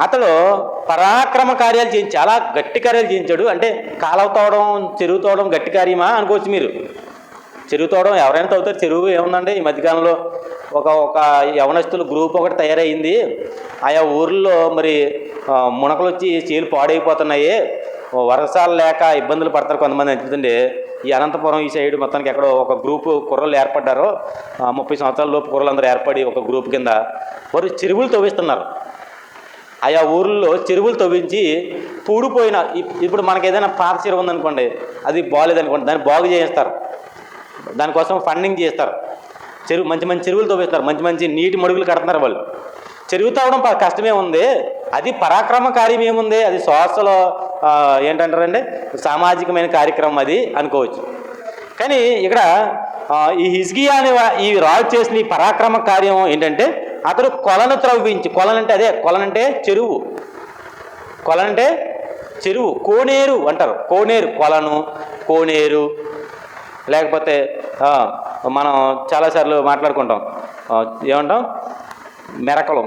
అతడు పరాక్రమ కార్యాలు చాలా గట్టి కార్యాలు చేయించాడు. అంటే కాలువ తవ్వడం, చెరువు తవ్వడం గట్టి కార్యమా అనుకోవచ్చు మీరు. చెరువు తవ్వడం ఎవరైనా తవ్వుతారు. చెరువు ఏముందండి, ఈ మధ్యకాలంలో ఒక యవనస్తుల గ్రూప్ ఒకటి తయారైంది. ఆయా ఊర్లో మరి మునకలు వచ్చి చేలు పాడైపోతున్నాయి, వర్షాలు లేక ఇబ్బందులు పడతారు కొంతమంది. ఎందుకంటే ఈ అనంతపురం ఈ సైడ్ మొత్తానికి ఎక్కడో ఒక గ్రూపు కుర్రలు ఏర్పడ్డారు, 30 సంవత్సరాల లోపు కుర్రలందరూ ఏర్పడి ఒక గ్రూప్ కింద వారు చెరువులు తవ్విస్తున్నారు. ఆయా ఊర్లో చెరువులు తవ్వించి పూడిపోయిన, ఇప్పుడు మనకి ఏదైనా పాత చెరువు ఉందనుకోండి, అది బాగాలేదనుకోండి, దాన్ని బాగు చేస్తారు, దానికోసం ఫండింగ్ చేస్తారు. చెరువు మంచి మంచి చెరువులు తవ్విస్తారు, మంచి మంచి నీటి మడుగులు కడుతున్నారు వాళ్ళు. చెరువు తవ్వడం కష్టమే ఉంది, అది పరాక్రమ కార్యం ఏముంది, అది సోషల్ ఏంటంటారండి, సామాజికమైన కార్యక్రమం అది అనుకోవచ్చు. కానీ ఇక్కడ ఈ హిజ్కియా అనే ఈ రాజు చేసిన ఈ పరాక్రమ కార్యం ఏంటంటే, అతడు కొలను త్రవ్వించి, కొలనంటే అదే, కొలనంటే చెరువు, కొలనంటే చెరువు, కోనేరు అంటారు, కోనేరు, కొలను, కోనేరు. లేకపోతే మనం చాలాసార్లు మాట్లాడుకుంటాం, ఏమంటాం, మెరకలు,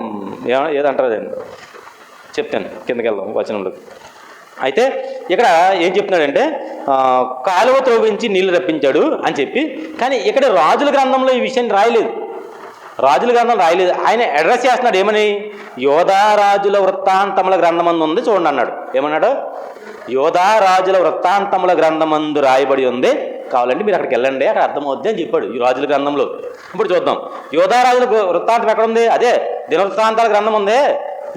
ఏదంటారు అదండి, చెప్తాను కిందకి వెళ్దాం వచనంలోకి. అయితే ఇక్కడ ఏం చెప్తున్నాడంటే, కాలువ త్రవ్వించి నీళ్లు రప్పించాడు అని చెప్పి, కానీ ఇక్కడ రాజుల గ్రంథంలో ఈ విషయాన్ని రాయలేదు, రాజుల గ్రంథం రాయలేదు. ఆయన అడ్రస్ చేస్తున్నాడు ఏమని, యోధారాజుల వృత్తాంతముల గ్రంథమందు ఉంది చూడండి అన్నాడు. ఏమన్నాడు? యోధారాజుల వృత్తాంతముల గ్రంథమందు రాయబడి ఉంది, కావాలంటే మీరు అక్కడికి వెళ్ళండి, అక్కడ అర్థమవుద్ది అని చెప్పాడు ఈ రాజుల గ్రంథంలో. ఇప్పుడు చూద్దాం, యోధారాజుల వృత్తాంతం ఎక్కడ ఉంది? అదే దినవృత్తాంతాల గ్రంథం ఉంది,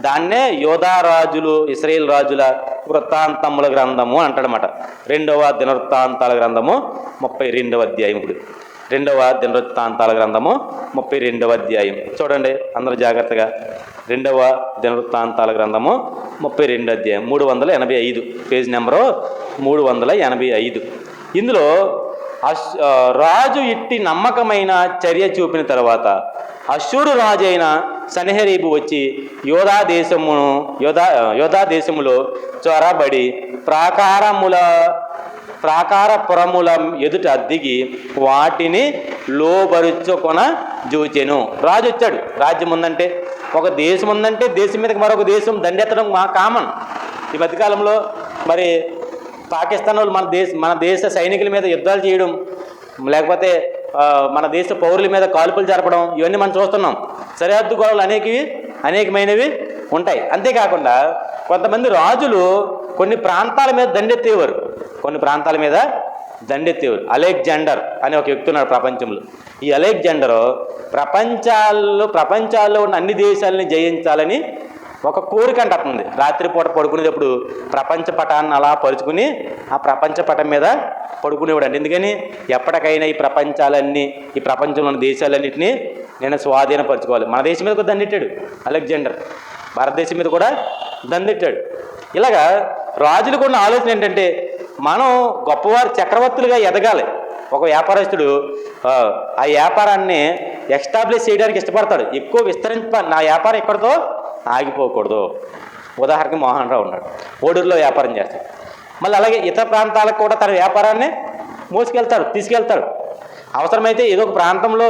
దాన్నే యోధారాజులు, ఇశ్రాయేలు రాజుల వృత్తాంతముల గ్రంథము అంటాడనమాట. 2వ దినవృత్తాంతాల గ్రంథము 32వ అధ్యాయం. ఇప్పుడు 2వ దినవృత్తాంతాల గ్రంథము 32వ అధ్యాయం చూడండి అందరూ జాగ్రత్తగా. 2వ దినవృత్తాంతాల గ్రంథము 32వ అధ్యాయం 385, పేజ్ నెంబరు 385. ఇందులో రాజు ఇట్టి నమ్మకమైన చర్య చూపిన తర్వాత అశ్షూరు రాజు అయిన సన్హెరీబు వచ్చి యోధా దేశములో చొరబడి ప్రాకారపురముల ఎదుట దిగి వాటిని లోబరుచుకొన జూచెను. రాజు వచ్చాడు. రాజ్యం ఉందంటే, ఒక దేశం ఉందంటే దేశం మీదకి మరొక దేశం దండెత్తడం మా కామన్. ఈ మధ్యకాలంలో మరి పాకిస్తాన్ వాళ్ళు మన దేశ సైనికుల మీద యుద్ధాలు చేయడం, లేకపోతే మన దేశ పౌరుల మీద కాల్పులు జరపడం, ఇవన్నీ మనం చూస్తున్నాం. సరిహద్దు గొడవలు అనేకమైనవి ఉంటాయి. అంతేకాకుండా కొంతమంది రాజులు కొన్ని ప్రాంతాల మీద దండెత్తేవారు, అలెగ్జాండర్ అనే ఒక వ్యక్తి ఉన్నాడు ప్రపంచంలో. ఈ అలెగ్జాండర్ ప్రపంచాల్లో ఉన్న అన్ని దేశాలని జయించాలని ఒక కోరిక అంటుంది. రాత్రిపూట పడుకునేటప్పుడు ప్రపంచ పటాన్ని అలా పరుచుకుని ఆ ప్రపంచ పటం మీద పడుకునేవాడు అండి. ఎందుకని, ఎప్పటికైనా ఈ ప్రపంచంలో ఉన్న దేశాలన్నింటినీ నేను స్వాధీనపరచుకోవాలి. మన దేశం మీద కూడా దండెట్టాడు అలెగ్జాండర్, భారతదేశం మీద కూడా దండెట్టాడు. ఇలాగా రాజులకు ఉన్న ఆలోచన ఏంటంటే, మనం గొప్పవారు చక్రవర్తులుగా ఎదగాలి. ఒక వ్యాపారస్తుడు ఆ వ్యాపారాన్ని ఎస్టాబ్లిష్ చేయడానికి ఇష్టపడతాడు, ఎక్కువ నా వ్యాపారం ఎక్కడితో ఆగిపోకూడదు. ఉదాహరణకి మోహన్ రావు ఉన్నాడు, ఓడూరులో వ్యాపారం చేస్తాడు. మళ్ళీ అలాగే ఇతర ప్రాంతాలకు కూడా తన వ్యాపారాన్ని తీసుకెళ్తాడు. అవసరమైతే ఏదో ఒక ప్రాంతంలో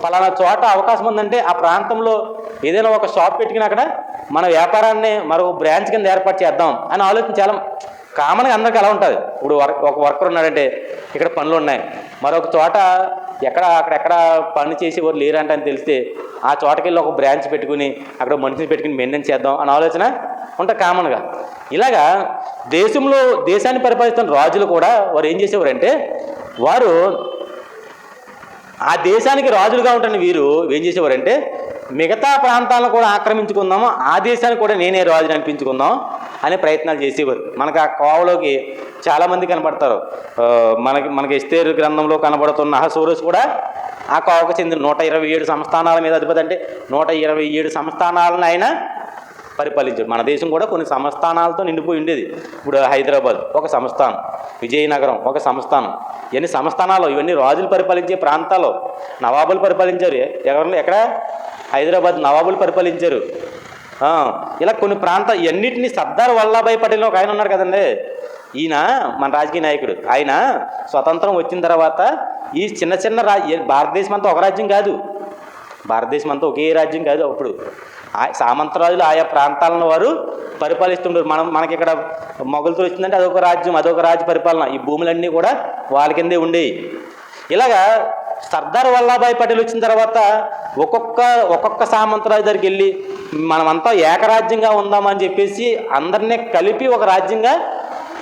పలానా చోట అవకాశం ఉందంటే ఆ ప్రాంతంలో ఏదైనా ఒక షాప్ పెట్టుకుని అక్కడ మన వ్యాపారాన్ని మరో బ్రాంచ్ కింద ఏర్పాటు చేద్దాం అని ఆలోచన చాలా కామన్గా అందరికీ అలా ఉంటుంది. ఇప్పుడు ఒక వర్కర్ ఉన్నాడంటే ఇక్కడ పనులు ఉన్నాయి, మరొక చోట అక్కడెక్కడ పని చేసేవారు లేరంట అని తెలిస్తే ఆ చోటకి వెళ్ళి ఒక బ్రాంచ్ పెట్టుకుని అక్కడ మనిషిని పెట్టుకుని మెయింటైన్ చేద్దాం అని ఆలోచన ఉంటుంది కామన్గా. ఇలాగా దేశాన్ని పరిపాలిస్తున్న రాజులు కూడా వారు ఏం చేసేవారంటే, వారు ఆ దేశానికి రాజులుగా ఉంటున్న వీరు ఏం చేసేవారంటే, మిగతా ప్రాంతాలను కూడా ఆక్రమించుకుందాము, ఆ దేశానికి కూడా నేనే రాజుని అనిపించుకుందాం అనే ప్రయత్నాలు చేసేవారు. మనకు ఆ కోవలోకి చాలామంది కనబడతారు. మనకి ఎస్తేరు గ్రంథంలో కనబడుతున్న అహష్వేరోషు కూడా ఆ కోవకు చెందిన 127 సంస్థానాల మీద అధిపతి. అంటే 127 సంస్థానాలను ఆయన పరిపాలించాడు. మన దేశం కూడా కొన్ని సంస్థానాలతో నిండిపోయి ఉండేది. ఇప్పుడు హైదరాబాద్ ఒక సంస్థానం, విజయనగరం ఒక సంస్థానం, ఇవన్నీ సంస్థానాలు. ఇవన్నీ రాజులు పరిపాలించే ప్రాంతాలు. నవాబులు పరిపాలించారు. ఎక్కడ? హైదరాబాద్ నవాబులు పరిపాలించారు. ఇలా కొన్ని ప్రాంతాలు, ఇవన్నిటినీ సర్దార్ వల్లభాయ్ పటేల్ ఒక ఆయన ఉన్నారు కదండి, ఈయన మన రాజకీయ నాయకుడు. ఆయన స్వతంత్రం వచ్చిన తర్వాత ఈ చిన్న చిన్న భారతదేశం అంతా ఒక రాజ్యం కాదు, భారతదేశం అంతా ఒకే రాజ్యం కాదు. అప్పుడు సామంతరాజులు ఆయా ప్రాంతాలను వారు పరిపాలిస్తుంటారు. మనకి ఇక్కడ మొఘలుతో వచ్చిందంటే అదొక రాజ్యం, అదొక రాజ్య పరిపాలన. ఈ భూములన్నీ కూడా వాళ్ళ కిందే ఉండేవి. ఇలాగా సర్దార్ వల్లభాయ్ పటేల్ వచ్చిన తర్వాత ఒక్కొక్క సామంతరాజు దగ్గరికి వెళ్ళి మనమంతా ఏకరాజ్యంగా ఉందామని చెప్పేసి అందరినీ కలిపి ఒక రాజ్యంగా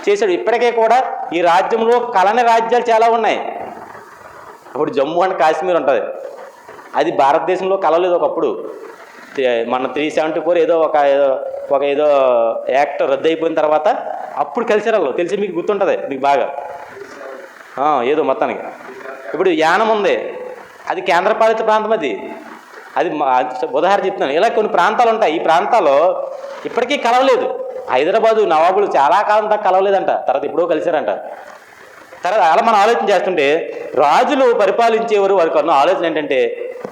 చేశాడు. ఇప్పటికే కూడా ఈ రాజ్యంలో కలని రాజ్యాలు చాలా ఉన్నాయి. ఇప్పుడు జమ్మూ అండ్ కాశ్మీర్ ఉంటుంది, అది భారతదేశంలో కలవలేదు ఒకప్పుడు. మన 374 ఏదో యాక్ట్ రద్దు అయిపోయిన తర్వాత అప్పుడు కలిసారు వాళ్ళు. తెలిసి మీకు గుర్తుంటుంది మీకు బాగా, ఏదో మొత్తానికి. ఇప్పుడు యానం ఉంది, అది కేంద్రపాలిత ప్రాంతం. అది ఉదాహరణ చెప్తున్నాను. ఇలా కొన్ని ప్రాంతాలు ఉంటాయి. ఈ ప్రాంతాల్లో ఇప్పటికీ కలవలేదు. హైదరాబాదు నవాబులు చాలా కాలం దాకా కలవలేదంట, తర్వాత ఎప్పుడో కలిశారంట. తర్వాత అలా మనం ఆలోచన చేస్తుంటే రాజులు పరిపాలించేవారు వారికి ఉన్న ఆలోచన ఏంటంటే,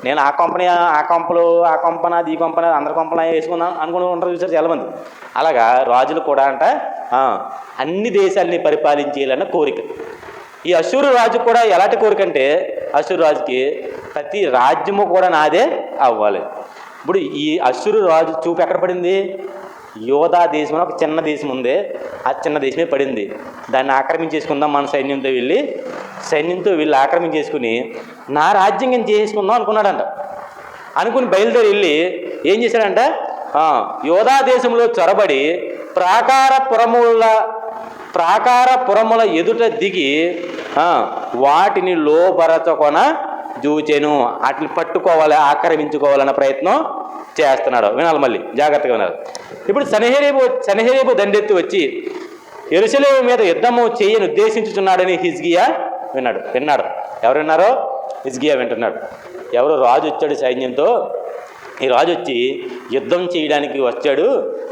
నేను ఆ కంపెనీ ఆ కొంపలు ఆ కొంపన ఈ కొంపన అందరి కొంపన వేసుకున్నాను అనుకుని ఉంటారు చూసారు చాలామంది. అలాగా రాజులు కూడా అంట అన్ని దేశాలని పరిపాలించేయాలన్న కోరిక. ఈ అశూరు రాజు కూడా ఎలాంటి కోరిక అంటే, అశూరు రాజుకి ప్రతి రాజ్యము కూడా నాదే అవ్వాలి. ఇప్పుడు ఈ అశూరు రాజు చూపు ఎక్కడ పడింది? యోధా దేశం అని ఒక చిన్న దేశం ఉంది, ఆ చిన్న దేశమే పడింది. దాన్ని ఆక్రమించేసుకుందాం మన సైన్యంతో వీళ్ళు ఆక్రమించేసుకుని నా రాజ్యం నేను చేసుకుందాం అనుకున్నాడంట. అనుకుని బయలుదేరి వెళ్ళి ఏం చేశాడంట, యోధా దేశంలో చొరబడి ప్రాకారపురముల ఎదుట దిగి వాటిని లోబరచకొన జూచెను. వాటిని పట్టుకోవాలి, ఆక్రమించుకోవాలన్న ప్రయత్నం చేస్తున్నాడు. వినాలి, మళ్ళీ జాగ్రత్తగా వినాలి. ఇప్పుడు సన్హెరీబు దండెత్తి వచ్చి యెరూషలేము మీద యుద్ధము చేయని ఉద్దేశించుచున్నాడని హిజ్కియా విన్నాడు. ఎవరు విన్నారో? హిజ్కియా వింటున్నాడు. ఎవరో రాజు వచ్చాడు సైన్యంతో, ఈ రాజు వచ్చి యుద్ధం చేయడానికి వచ్చాడు,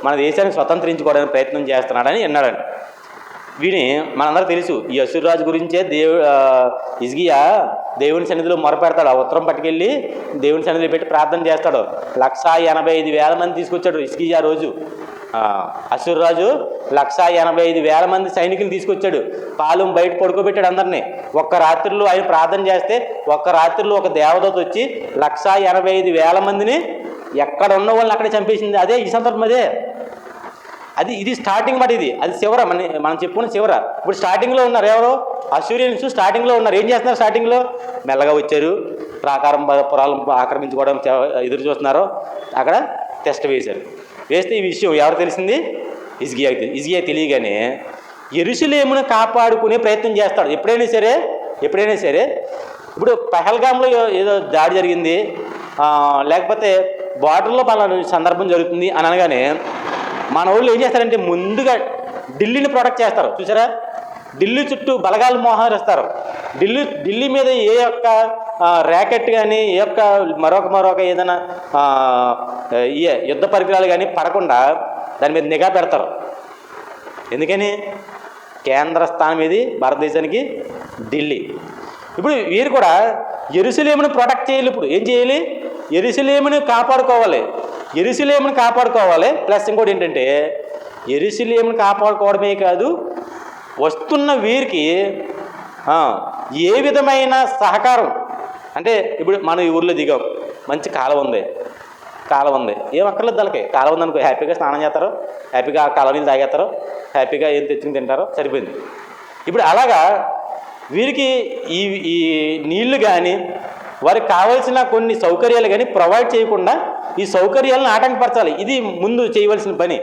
మన దేశాన్ని స్వతంత్రించుకోవడానికి ప్రయత్నం చేస్తున్నాడని విన్నాడండి. వీని మనందరూ తెలుసు. ఈ అశూరు రాజు గురించే హిజ్కియా దేవుని సన్నిధిలో మొరపెడతాడు. ఆ ఉత్తరం పట్టుకెళ్ళి దేవుని సన్నిధిలో పెట్టి ప్రార్థన చేస్తాడు. 185,000 మంది తీసుకొచ్చాడు హిజ్కియా రోజు. అశూరు రాజు 185,000 మంది సైనికులు తీసుకొచ్చాడు. పాలెం బయట పడుకోబెట్టాడు అందరినీ. ఒక్క రాత్రిలో ఆయన ప్రార్థన చేస్తే ఒక్క రాత్రిలో ఒక దేవదూత వచ్చి 185,000 మందిని ఎక్కడ ఉన్న వాళ్ళని అక్కడే చంపేసింది. అదే ఈ సందర్భం. ఇది స్టార్టింగ్ మాట. అది చివర, మనం చెప్పుకున్న చివర. ఇప్పుడు స్టార్టింగ్లో ఉన్నారు ఎవరో? అశూరియన్స్ స్టార్టింగ్లో ఉన్నారు. ఏం చేస్తున్నారు? స్టార్టింగ్లో మెల్లగా వచ్చారు, పురాలను ఆక్రమించుకోవడం ఎదురు చూస్తున్నారు. అక్కడ టెస్ట్ వేశారు. వేస్తే ఈ విషయం ఎవరు తెలిసింది? హిజ్కియా తెలియగానే యెరూషలేమును కాపాడుకునే ప్రయత్నం చేస్తాడు. ఎప్పుడైనా సరే ఇప్పుడు పహల్గామ్లో ఏదో దాడి జరిగింది, లేకపోతే బార్డర్లో పలానా సందర్భం జరుగుతుంది అని అనగానే మన వాళ్ళు ఏం చేస్తారంటే ముందుగా ఢిల్లీని ప్రొటెక్ట్ చేస్తారు. చూసారా? ఢిల్లీ చుట్టూ బలగాలు మోహరిస్తారు. ఢిల్లీ మీద ఏ యొక్క ర్యాకెట్ కానీ ఏ యొక్క మరొక ఏదైనా యుద్ధ పరికరాలు కానీ పడకుండా దాని మీద నిఘా పెడతారు. ఎందుకని? కేంద్ర స్థానం ఏది భారతదేశానికి? ఢిల్లీ. ఇప్పుడు వీరు కూడా యెరూషలేమును ప్రొటెక్ట్ చేయాలి. ఇప్పుడు ఏం చేయాలి? యెరూషలేమును కాపాడుకోవాలి. ప్లస్ ఇంకోటి ఏంటంటే, యెరూషలేమును కాపాడుకోవడమే కాదు, వస్తున్న వీరికి ఏ విధమైన సహకారం అంటే, ఇప్పుడు మనం ఈ ఊర్లో దిగాం, మంచి కాలువ ఉంది, ఏం అక్కర్లేదు వాళ్ళకి. కాలువ ఉందనుకో, హ్యాపీగా స్నానం చేస్తారు, హ్యాపీగా కాలువ నీళ్ళు తాగేస్తారు, హ్యాపీగా ఏం తెచ్చుకుని తింటారో, సరిపోయింది. ఇప్పుడు అలాగా వీరికి ఈ నీళ్లు కానీ వారికి కావాల్సిన కొన్ని సౌకర్యాలు కానీ ప్రొవైడ్ చేయకుండా ఈ సౌకర్యాలను ఆటంకపరచాలి. ఇది ముందు చేయవలసిన పని.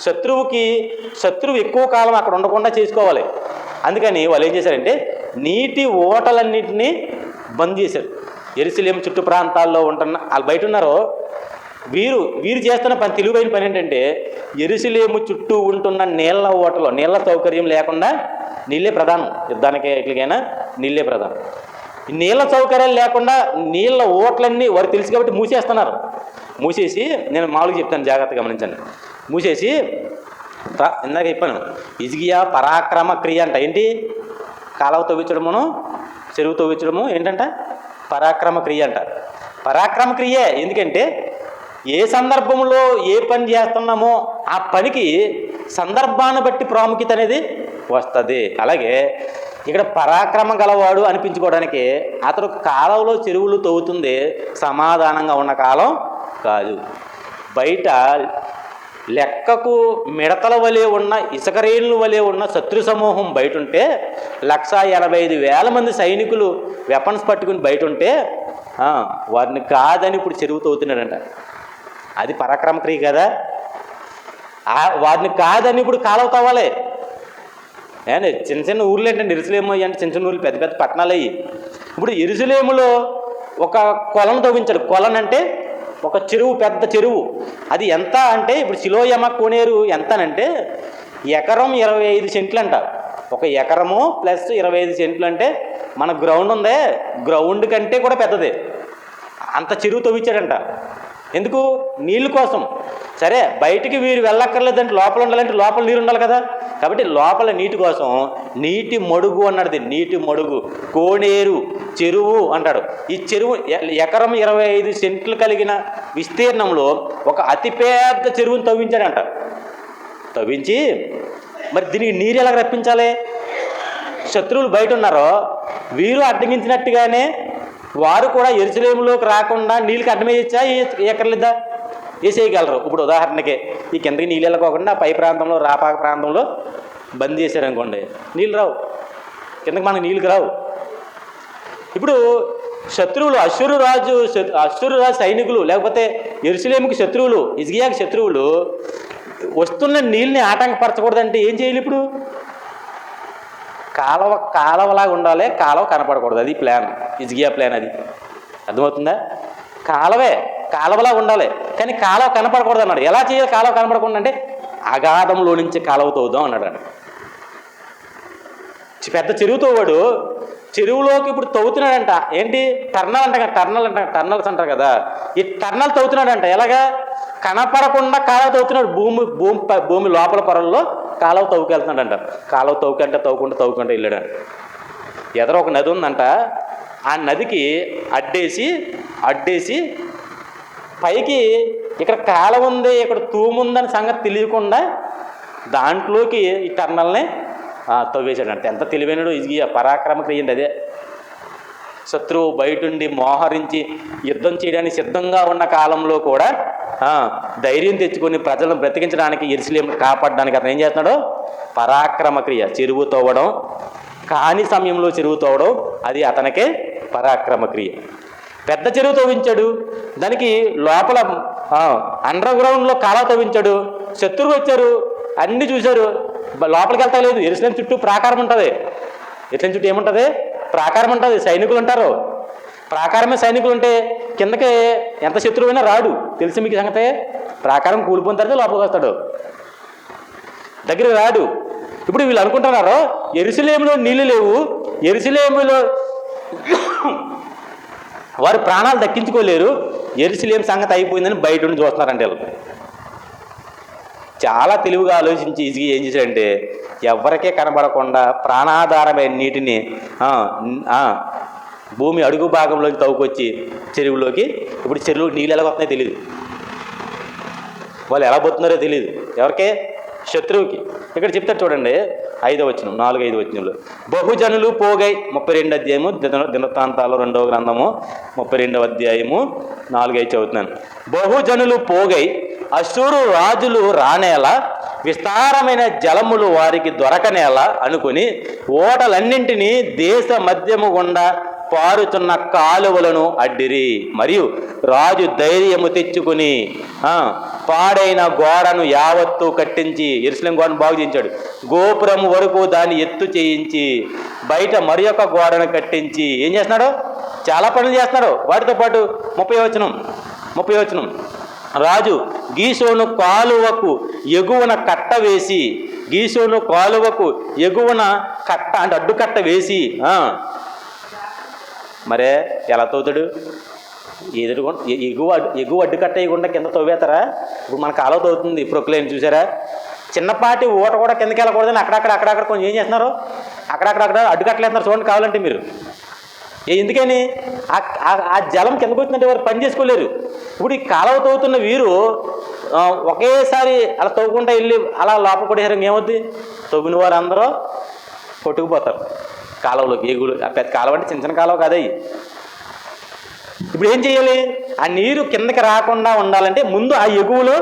శత్రువు ఎక్కువ కాలం అక్కడ ఉండకుండా చేసుకోవాలి. అందుకని వాళ్ళు ఏం చేశారంటే నీటి ఓటలన్నింటినీ బంద్ చేశారు. యెరూషలేము చుట్టూ ప్రాంతాల్లో ఉంటున్న వాళ్ళు బయట ఉన్నారో వీరు చేస్తున్న పని, తెలివైన పని ఏంటంటే యెరూషలేము చుట్టూ ఉంటున్న నీళ్ళ సౌకర్యం లేకుండా, నీళ్ళే ప్రధానం, యుద్ధానికి ఎట్లకైనా నీళ్ళే ప్రధానం. నీళ్ళ సౌకర్యాలు లేకుండా నీళ్ళ ఓట్లన్నీ వారికి తెలుసు కాబట్టి మూసేసి నేను మామూలుగా చెప్తాను, జాగ్రత్తగా గమనించండి. మూసేసి ఇందాక చెప్పాను, హిజ్కియా పరాక్రమ క్రియ అంట. ఏంటి? కాలువ తవ్వించడమును చెరువు తవ్వించడము ఏంటంట? పరాక్రమ క్రియ అంట. పరాక్రమ క్రియే. ఎందుకంటే ఏ సందర్భంలో ఏ పని చేస్తున్నామో ఆ పనికి సందర్భాన్ని బట్టి ప్రాముఖ్యత అనేది వస్తుంది. అలాగే ఇక్కడ పరాక్రమం గలవాడు అనిపించుకోవడానికి అతడు కాలంలో చెరువులు తవ్వుతుంది సమాధానంగా ఉన్న కాలం కాదు. బయట లెక్కకు మిడతల వలె ఉన్న ఇసుక రేణుల వలె ఉన్న శత్రు సమూహం బయట ఉంటే 185,000 మంది సైనికులు వెపన్స్ పట్టుకుని బయట ఉంటే వారిని కాదని ఇప్పుడు చెరువు తవ్వుతున్నాడంట. అది పరాక్రమ క్రియ కదా. వారిని కాదని ఇప్పుడు కాలువ తవ్వాలి. చిన్న చిన్న ఊర్లు ఏంటంటే యెరూషలేము అంటే చిన్న చిన్న ఊర్లు, పెద్ద పెద్ద పట్టణాలు అయ్యి. ఇప్పుడు యెరూషలేములో ఒక కొలను తవ్వించాడు. కొలను అంటే ఒక చెరువు, పెద్ద చెరువు. అది ఎంత అంటే ఇప్పుడు సిలోయమ కోనేరు ఎంతనంటే ఎకరం 25 సెంట్లు అంట. ఒక ఎకరము ప్లస్ 25 సెంట్లు అంటే మన గ్రౌండ్ ఉందే, గ్రౌండ్ కంటే కూడా పెద్దదే. అంత చెరువు తవ్వించాడంట. ఎందుకు? నీళ్ళు కోసం. సరే, బయటికి వీరు వెళ్ళక్కర్లేదంటే లోపల ఉండాలంటే లోపల నీరు ఉండాలి కదా. కాబట్టి లోపల నీటి కోసం నీటి మడుగు అన్నాడు. నీటి మడుగు, కోనేరు, చెరువు అంటాడు. ఈ చెరువు ఎకరం 25 సెంట్లు కలిగిన విస్తీర్ణంలో ఒక అతిపెద్ద చెరువుని తవ్వించాడంట. తవ్వించి మరి దీనికి నీరు ఎలా రప్పించాలి? శత్రువులు బయట ఉన్నారో వీరు అడ్డగించినట్టుగానే వారు కూడా యెరూషలేములోకి రాకుండా నీళ్ళకి అడ్డమేయచ్చా, ఎక్కర్లేదా? వేసేయగలరు. ఇప్పుడు ఉదాహరణకి ఈ కిందకి నీళ్ళు వెళ్ళకోకుండా పై ప్రాంతంలో, రాపాక ప్రాంతంలో బంద్ చేశారనుకోండి, నీళ్ళు రావు, కిందకి మనకు నీళ్ళకి రావు. ఇప్పుడు శత్రువులు అశ్షూరు రాజు సైనికులు, లేకపోతే యెరూషలేముకి శత్రువులు, హిజ్కియాకి శత్రువులు వస్తున్న నీళ్ళని ఆటంకపరచకూడదంటే ఏం చేయాలి? ఇప్పుడు కాలవలాగా ఉండాలి, కాలువ కనపడకూడదు. అది ప్లాన్, హిజ్కియా ప్లాన్. అది అర్థమవుతుందా? కాలువలా ఉండాలి కానీ కాలువ కనపడకూడదు అన్నాడు. ఎలా చేయాలి కాలువ కనపడకుండా అంటే అగాధంలో నుంచి కాలువ తవ్వుదాం అన్నాడు. పెద్ద చెరువుతో వాడు చెరువులోకి ఇప్పుడు తవ్వుతున్నాడంట. ఏంటి? టర్నల్స్ అంటారు కదా. ఈ టర్నల్ తవ్వుతున్నాడంట. ఎలాగా? కనపడకుండా కాలువ తవ్వుతున్నాడు. భూమి లోపల పొరల్లో కాలువ తవ్వుకెళ్తున్నాడంట. కాలువ తవ్వుకుంటూ వెళ్ళాడు. ఎదరో ఒక నది ఉందంట. ఆ నదికి అడ్డేసి పైకి ఇక్కడ కాలువ ఉంది, ఇక్కడ తూముందని సంగతి తెలియకుండా దాంట్లోకి ఈ టర్నల్ని తవ్వేశాడంట. ఎంత తెలివైనడు ఇది పరాక్రమ క్రియండి. అదే శత్రువు బయటుండి మోహరించి యుద్ధం చేయడానికి సిద్ధంగా ఉన్న కాలంలో కూడా ధైర్యం తెచ్చుకొని ప్రజలను బ్రతికించడానికి, యెరూషలేమును కాపాడడానికి అతను ఏం చేస్తున్నాడు? పరాక్రమ క్రియ. చెరువు తవ్వడం, కాని సమయంలో చెరువు తవ్వడం, అది అతనికే పరాక్రమ క్రియ. పెద్ద చెరువు తవ్వించాడు. దానికి లోపల అండర్ గ్రౌండ్లో కాలువ తవ్వించాడు. శత్రువులు వచ్చారు, అన్నీ చూశారు, లోపలికి వెళ్తా లేదు. యెరూషలేం చుట్టూ ప్రాకారం ఉంటుంది. యెరూషలేం చుట్టూ ఏముంటుంది? ప్రాకారం ఉంటుంది. సైనికులు ఉంటారు. ప్రాకారమే సైనికులు ఉంటే కిందకి ఎంత శత్రువైనా రాడు. తెలిసి మీకు సంగతే. ప్రాకారం కూలిపోయిన తర్వాత లోపలికి వస్తాడు, దగ్గరికి రాడు. ఇప్పుడు వీళ్ళు అనుకుంటున్నారు యెరూషలేములో నీళ్ళు లేవు, యెరూషలేములో వారు ప్రాణాలు దక్కించుకోలేరు, యెరూషలేం సంగతి అయిపోయిందని బయట ఉండి చూస్తున్నారంటే వీళ్ళు. చాలా తెలివిగా ఆలోచించి హిజ్కియా ఏం చేశాడంటే ఎవరికే కనబడకుండా ప్రాణాధారమైన నీటిని భూమి అడుగు భాగంలోకి తవ్వుకొచ్చి చెరువులోకి, ఇప్పుడు చెరువులోకి నీళ్ళు ఎలా వస్తున్నాయో తెలియదు, వాళ్ళు ఎలా పోతున్నారో తెలియదు. ఎవరికే? శత్రువుకి. ఇక్కడ చెప్తారు చూడండి, 5వ వచనం, 4-5 వచనంలో. బహుజనులు పోగై, 32 అధ్యాయము దినవృత్తాంతాలు 2వ గ్రంథము 32వ అధ్యాయము 4-5 చదువుతున్నాను. బహుజనులు పోగై అశ్షూరు రాజులు రానేలా, విస్తారమైన జలములు వారికి దొరకనేలా అనుకుని ఓటలన్నింటినీ దేశ మధ్యము గుండా పారుతున్న కాలువలను అడ్డిరి. మరియు రాజు ధైర్యము తెచ్చుకుని పాడైన గోడను యావత్తు కట్టించి, యెరూషలేం గోడను బాగు చేయించాడు, గోపురం వరకు దాన్ని ఎత్తు చేయించి బయట మరి ఒక గోడను కట్టించి ఏం చేస్తున్నాడు? చాలా పనులు చేస్తున్నాడు. వాటితో పాటు 30వ వచనం, రాజు గీసోను కాలువకు ఎగువన కట్ట వేసి, గీసోను కాలువకు ఎగువన కట్ట అంటే అడ్డుకట్ట వేసి, మరే ఎలా తవ్వుతాడు? ఎగువ అడ్డుకట్ట వేయకుండా కింద తవ్వేతారా? ఇప్పుడు మన కాలువ తవ్వుతుంది ప్రొక్లైన్ చూసారా? చిన్నపాటి ఊట కూడా కిందకి వెళ్ళకూడదని అక్కడక్కడ కొంచెం ఏం చేస్తున్నారు? అక్కడక్కడ అడ్డుకట్టలేస్తున్నారు చూడండి కావాలంటే మీరు. ఎందుకని? ఆ జలం కిందకు వచ్చిందంటే వారు పని చేసుకోలేరు. ఇప్పుడు ఈ కాలువ తవ్వుతున్న వీరు ఒకేసారి అలా తవ్వుకుంటా వెళ్ళి అలా లోపల కొట్టేసారు, ఏమవుద్ది? తవ్విన వారు అందరూ కొట్టుకుపోతారు కాలువలోకి. ఎగులు పెద్ద కాలువ అంటే చిన్న చిన్న కాలువ కాదయ్యి. ఇప్పుడు ఏం చేయాలి? ఆ నీరు కిందకి రాకుండా ఉండాలంటే ముందు ఆ ఎగువలో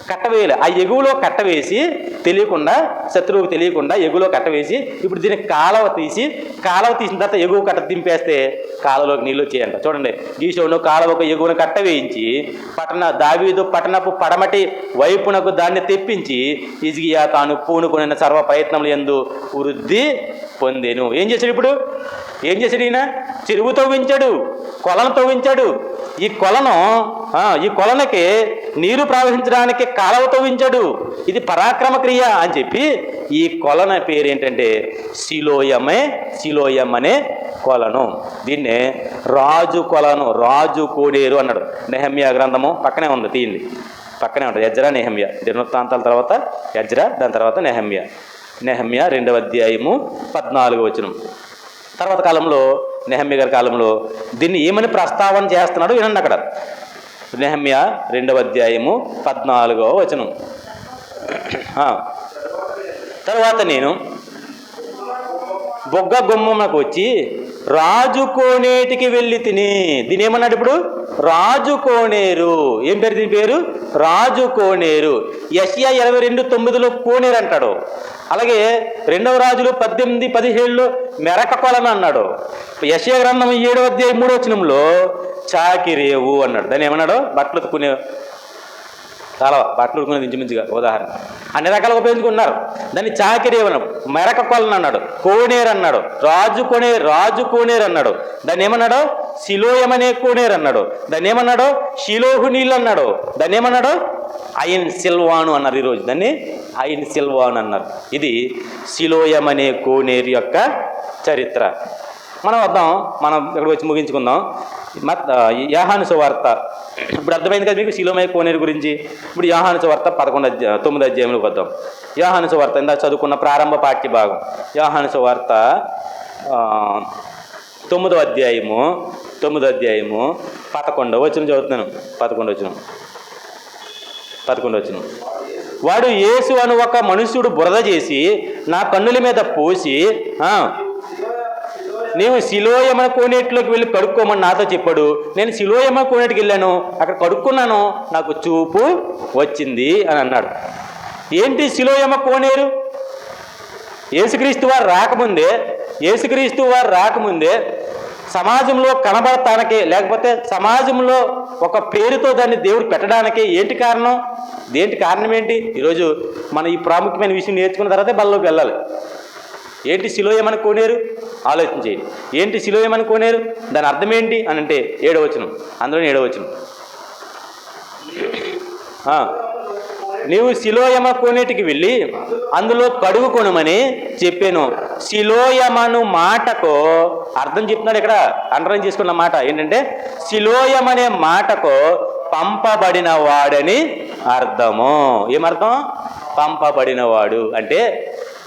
కట్టవేయాలి. ఆ ఎగువలో కట్టవేసి తెలియకుండా, శత్రువుకు తెలియకుండా ఎగువలో కట్టవేసి ఇప్పుడు దీనికి కాలువ తీసిన తర్వాత ఎగువ కట్ట దింపేస్తే కాలువలోకి నీళ్ళు వచ్చేయంట. చూడండి, గీషోను కాలువకు ఎగువను కట్ట వేయించి దావీదు పట్టణపు పడమటి వైపునకు దాన్ని తెప్పించి ఇజికియా తాను పూనుకొనిన సర్వ ప్రయత్నములు యందు వృద్ధి పొందేను. ఏం చేశాడు ఇప్పుడు? ఏం చేశాడు ఈయన? చెరువు తవ్వించాడు, కొలను తవ్వించాడు. ఈ కొలనకి నీరు ప్రవహించడానికి కాలువ తవ్వించాడు. ఇది పరాక్రమ క్రియ అని చెప్పి ఈ కొలన పేరు ఏంటంటే సిలోయం అనే కొలను. దీన్నే రాజు కొలను, రాజు కోడేరు అన్నాడు. నెహెమ్యా గ్రంథము పక్కనే ఉంది, తీయండి, పక్కనే ఉంటుంది. ఎజ్రా, నెహెమ్యా, దినవృత్తాంతాల తర్వాత ఎజ్రా, దాని తర్వాత నెహెమ్యా. 2వ అధ్యాయము 14వ వచనం. తర్వాత కాలంలో నెహెమ్యా గారి కాలంలో దీన్ని ఏమని ప్రస్తావన చేస్తున్నాడు వినండి. అక్కడ నెహెమ్యా 2వ అధ్యాయము 14వ వచనం. తర్వాత నేను బొగ్గ గుమ్మకు వచ్చి రాజు కోనేటికి వెళ్ళి తిని. దీని ఏమన్నాడు ఇప్పుడు? రాజు కోనేరు. ఏం పేరు దీని పేరు? రాజు కోనేరు. యెషయా 22:9 కోనేరు అంటాడు. అలాగే 2వ రాజులు 18:17 మెరక కొలను అన్నాడు. యెషయా గ్రంథం 7వ అధ్యాయం 3వ వచనంలో చాకిరేవు అన్నాడు. దాన్ని ఏమన్నాడు? బట్టలు ఉతుకునే కాలువ, బట్టలు ఉతుకునేది ఇంచుమించుగా ఉదాహరణ. అన్ని రకాలుగా ఉపయోగించుకున్నారు. దాన్ని చాకిరేవు అన్నాడు, మెరక కొలను అన్నాడు, కోనేరు అన్నాడు, రాజు కోనేరు అన్నాడు. దాన్ని ఏమన్నాడు? సిలోయం అనే కోనేరు అన్నాడు. దాన్ని ఏమన్నాడు? షిలోహు నీళ్ళు అన్నాడు. దాన్ని ఏమన్నాడు? అయిన్ సిల్వాను అన్నారు. ఈరోజు దాన్ని అయిన్ సిల్వాను అన్నారు. ఇది సిలోయం అనే కోనేరు యొక్క చరిత్ర. మనం ఇక్కడికి వచ్చి ముగించుకుందాం. యోహాను సువార్త. ఇప్పుడు అర్థమైంది కదా మీకు సిలోమయ కోనేరు గురించి. ఇప్పుడు యోహాను సువార్త 9వ అధ్యాయంలోకి వద్దాం. యోహాను సువార్త ఇందాక చదువుకున్న ప్రారంభ పాఠ్య భాగం. యోహాను సువార్త 9వ అధ్యాయము 11వ వచనం చదువుతున్నాను. 11వ వచనం. వాడు యేసు అను ఒక మనుష్యుడు బురద చేసి నా కన్నుల మీద పోసి, నీవు సిలోయమ కోనేటిలోకి వెళ్ళి కడుక్కోమని నాతో చెప్పాడు. నేను సిలోయమ కోనేటికి వెళ్ళాను, అక్కడ కడుక్కున్నాను, నాకు చూపు వచ్చింది అని అన్నాడు. ఏంటి సిలోయమ కోనేరు? యేసుక్రీస్తు వారు రాకముందే సమాజంలో కనబడటానికి, లేకపోతే సమాజంలో ఒక పేరుతో దాన్ని దేవుడు పెట్టడానికి ఏంటి కారణం? ఏంటి? ఈరోజు మనం ఈ ప్రాముఖ్యమైన విషయం నేర్చుకున్న తర్వాతే బల్లలోకి వెళ్ళాలి. ఏంటి సిలోయమని కోనేరు? ఆలోచించేయండి. ఏంటి సిలోయమని కోనేరు? దాని అర్థం ఏంటి అని అంటే 7వ వచనం. అందులో 7వ వచనం, నీవు సిలోయమ కోనేటికి వెళ్ళి అందులో కడుగుకొనమని చెప్పాను. సిలోయమను మాటకు అర్థం చెప్తున్నాడు ఇక్కడ. అండర్లైన్ చేసుకున్న మాట ఏంటంటే సిలోయం అనే మాటకు పంపబడిన వాడని అర్థము. ఏమర్థం? పంపబడినవాడు అంటే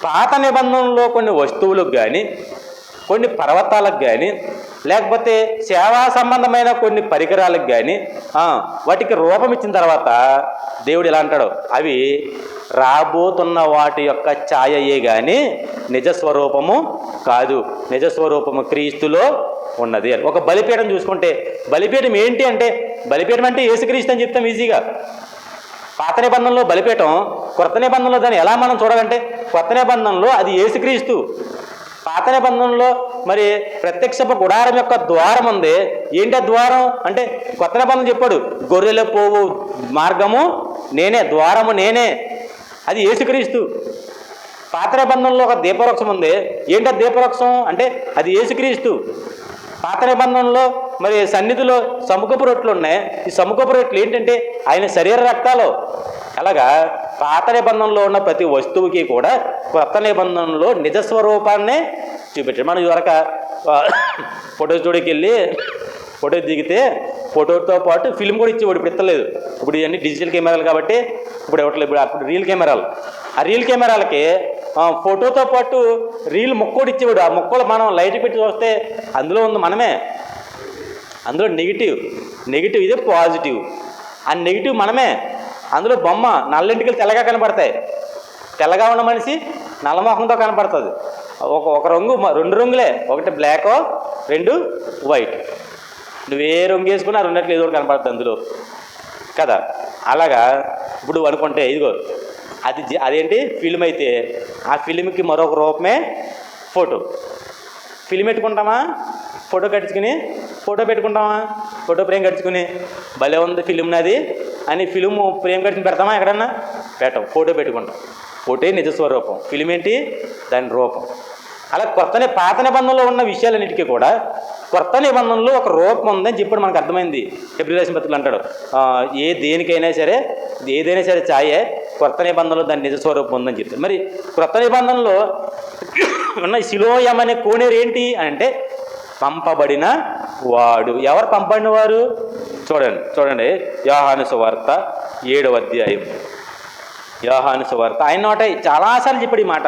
పాత నిబంధనలో కొన్ని వస్తువులకు కానీ, కొన్ని పర్వతాలకు కానీ, లేకపోతే సేవా సంబంధమైన కొన్ని పరికరాలకు కానీ వాటికి రూపం ఇచ్చిన తర్వాత దేవుడు ఎలా అంటాడు? అవి రాబోతున్న వాటి యొక్క ఛాయయే కానీ నిజస్వరూపము కాదు. నిజస్వరూపము క్రీస్తులో ఉన్నది. ఒక బలిపీఠం చూసుకుంటే బలిపీఠం ఏంటి అంటే, బలిపీఠం అంటే యేసుక్రీస్తు అని చెప్తాం ఈజీగా. పాత నిబంధనలో బలిపీఠం, కొత్త నిబంధనలో దాన్ని ఎలా మనం చూడాలంటే కొత్త నిబంధనలో అది యేసుక్రీస్తు. పాత నిబంధనలో మరి ప్రత్యక్షపు గుడారం యొక్క ద్వారం ఉంది. ఏంటి ఆ ద్వారం అంటే కొత్త నిబంధన చెప్పాడు, గొర్రెల పోవు మార్గము నేనే, ద్వారము నేనే, అది యేసుక్రీస్తు. పాత నిబంధనలో ఒక దీపవృక్షం ఉంది. ఏంటి ఆ దీపవృక్షం అంటే అది యేసుక్రీస్తు. పాత నిబంధనలో మరి సన్నిధిలో సముఖపు రొట్లు ఉన్నాయి. ఈ సముఖపు రొట్లు ఏంటంటే ఆయన శరీర రక్తాలు. అలాగా పాత నిబంధనలో ఉన్న ప్రతి వస్తువుకి కూడా కొత్త నిబంధనలో నిజస్వరూపాన్నే చూపించాడు. మనం ఇదివరకు ఫోటో స్టూడియోకి వెళ్ళి ఫోటో దిగితే ఫోటోతో పాటు ఫిల్మ్ కూడా ఇచ్చేవాడు. ఇప్పుడు ఇస్తలేదు. ఇప్పుడు ఇవన్నీ డిజిటల్ కెమెరాలు కాబట్టి ఇప్పుడు ఇవ్వట్లేదు. ఇప్పుడు అప్పుడు రీల్ కెమెరాలు. ఆ రీల్ కెమెరాలకి ఫోటోతో పాటు రీల్ మొక్కోడు ఇచ్చేవాడు. ఆ మొక్కలు మనం లైట్ పెట్టి చూస్తే అందులో ఉంది మనమే. అందులో నెగిటివ్, ఇదే పాజిటివ్. ఆ నెగిటివ్ మనమే. అందులో బొమ్మ నల్లింటికలు తెల్లగా కనపడతాయి. తెల్లగా ఉన్న మనిషి నల్లమోహంతో కనపడుతుంది. ఒక రంగు, 2 రంగులే, ఒకటి బ్లాక్, 2 వైట్. నువ్వే రంగు వేసుకున్నా రెండట్లు ఏదో కనపడుతుంది అందులో కదా. అలాగా ఇప్పుడు అనుకుంటే ఇదిగో అదేంటి ఫిల్మ్ అయితే ఆ ఫిల్మ్కి మరొక రూపమే ఫోటో. ఫిల్మ్ పెట్టుకుంటామా, ఫోటో పెట్టుకుంటామా, ఫోటో ఫ్రేమ్ కట్టుకుని భలే ఉంది ఫిలిం నాది అని ఫిలిం ఫ్రేమ్ కట్టుకుని పెడతామా? ఎక్కడన్నా పెట్టం. ఫోటో పెట్టుకుంటాం. ఫోటో నిజస్వరూపం, ఫిలిం ఏంటి దాని రూపం. అలా పాత నిబంధనలో ఉన్న విషయాలన్నిటికీ కూడా కొత్త నిబంధనలో ఒక రూపం ఉందని చెప్పాడు. మనకు అర్థమైంది. హెబ్రీ రాసిన పత్రికలో అంటాడు, ఏదైనా సరే ఛాయే, కొత్త నిబంధనలో దాని నిజస్వరూపం ఉందని చెప్తాడు. మరి కొత్త నిబంధనలో ఉన్న సిలోయం అనే కోనేరు ఏంటి అని అంటే పంపబడిన వాడు. ఎవరు పంపబడిన వారు? చూడండి యోహాను సువార్త 7వ అధ్యాయం. యోహాను సువార్త ఆయన నోట చాలాసార్లు చెప్పాడు ఈ మాట.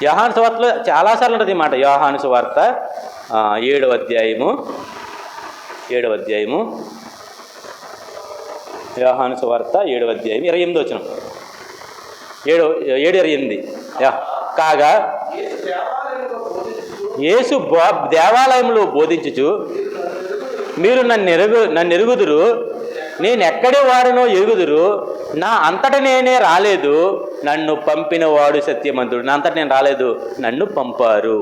యోహాను సువార్తలో చాలాసార్లు ఉంటుంది ఈ మాట. యోహాను సువార్త 7వ అధ్యాయము యోహాను సువార్త 7వ అధ్యాయం 28వ వచనం. 7:28. కాగా యేసు దేవాలయంలో బోధించుచు, మీరు నన్ను ఎరుగుదురు, నేను ఎక్కడి వాడినో ఎరుగుదురు, నా అంతట నేనే రాలేదు, నన్ను పంపిన వాడు సత్యమంతుడు. నా అంతట నేను రాలేదు, నన్ను పంపారు.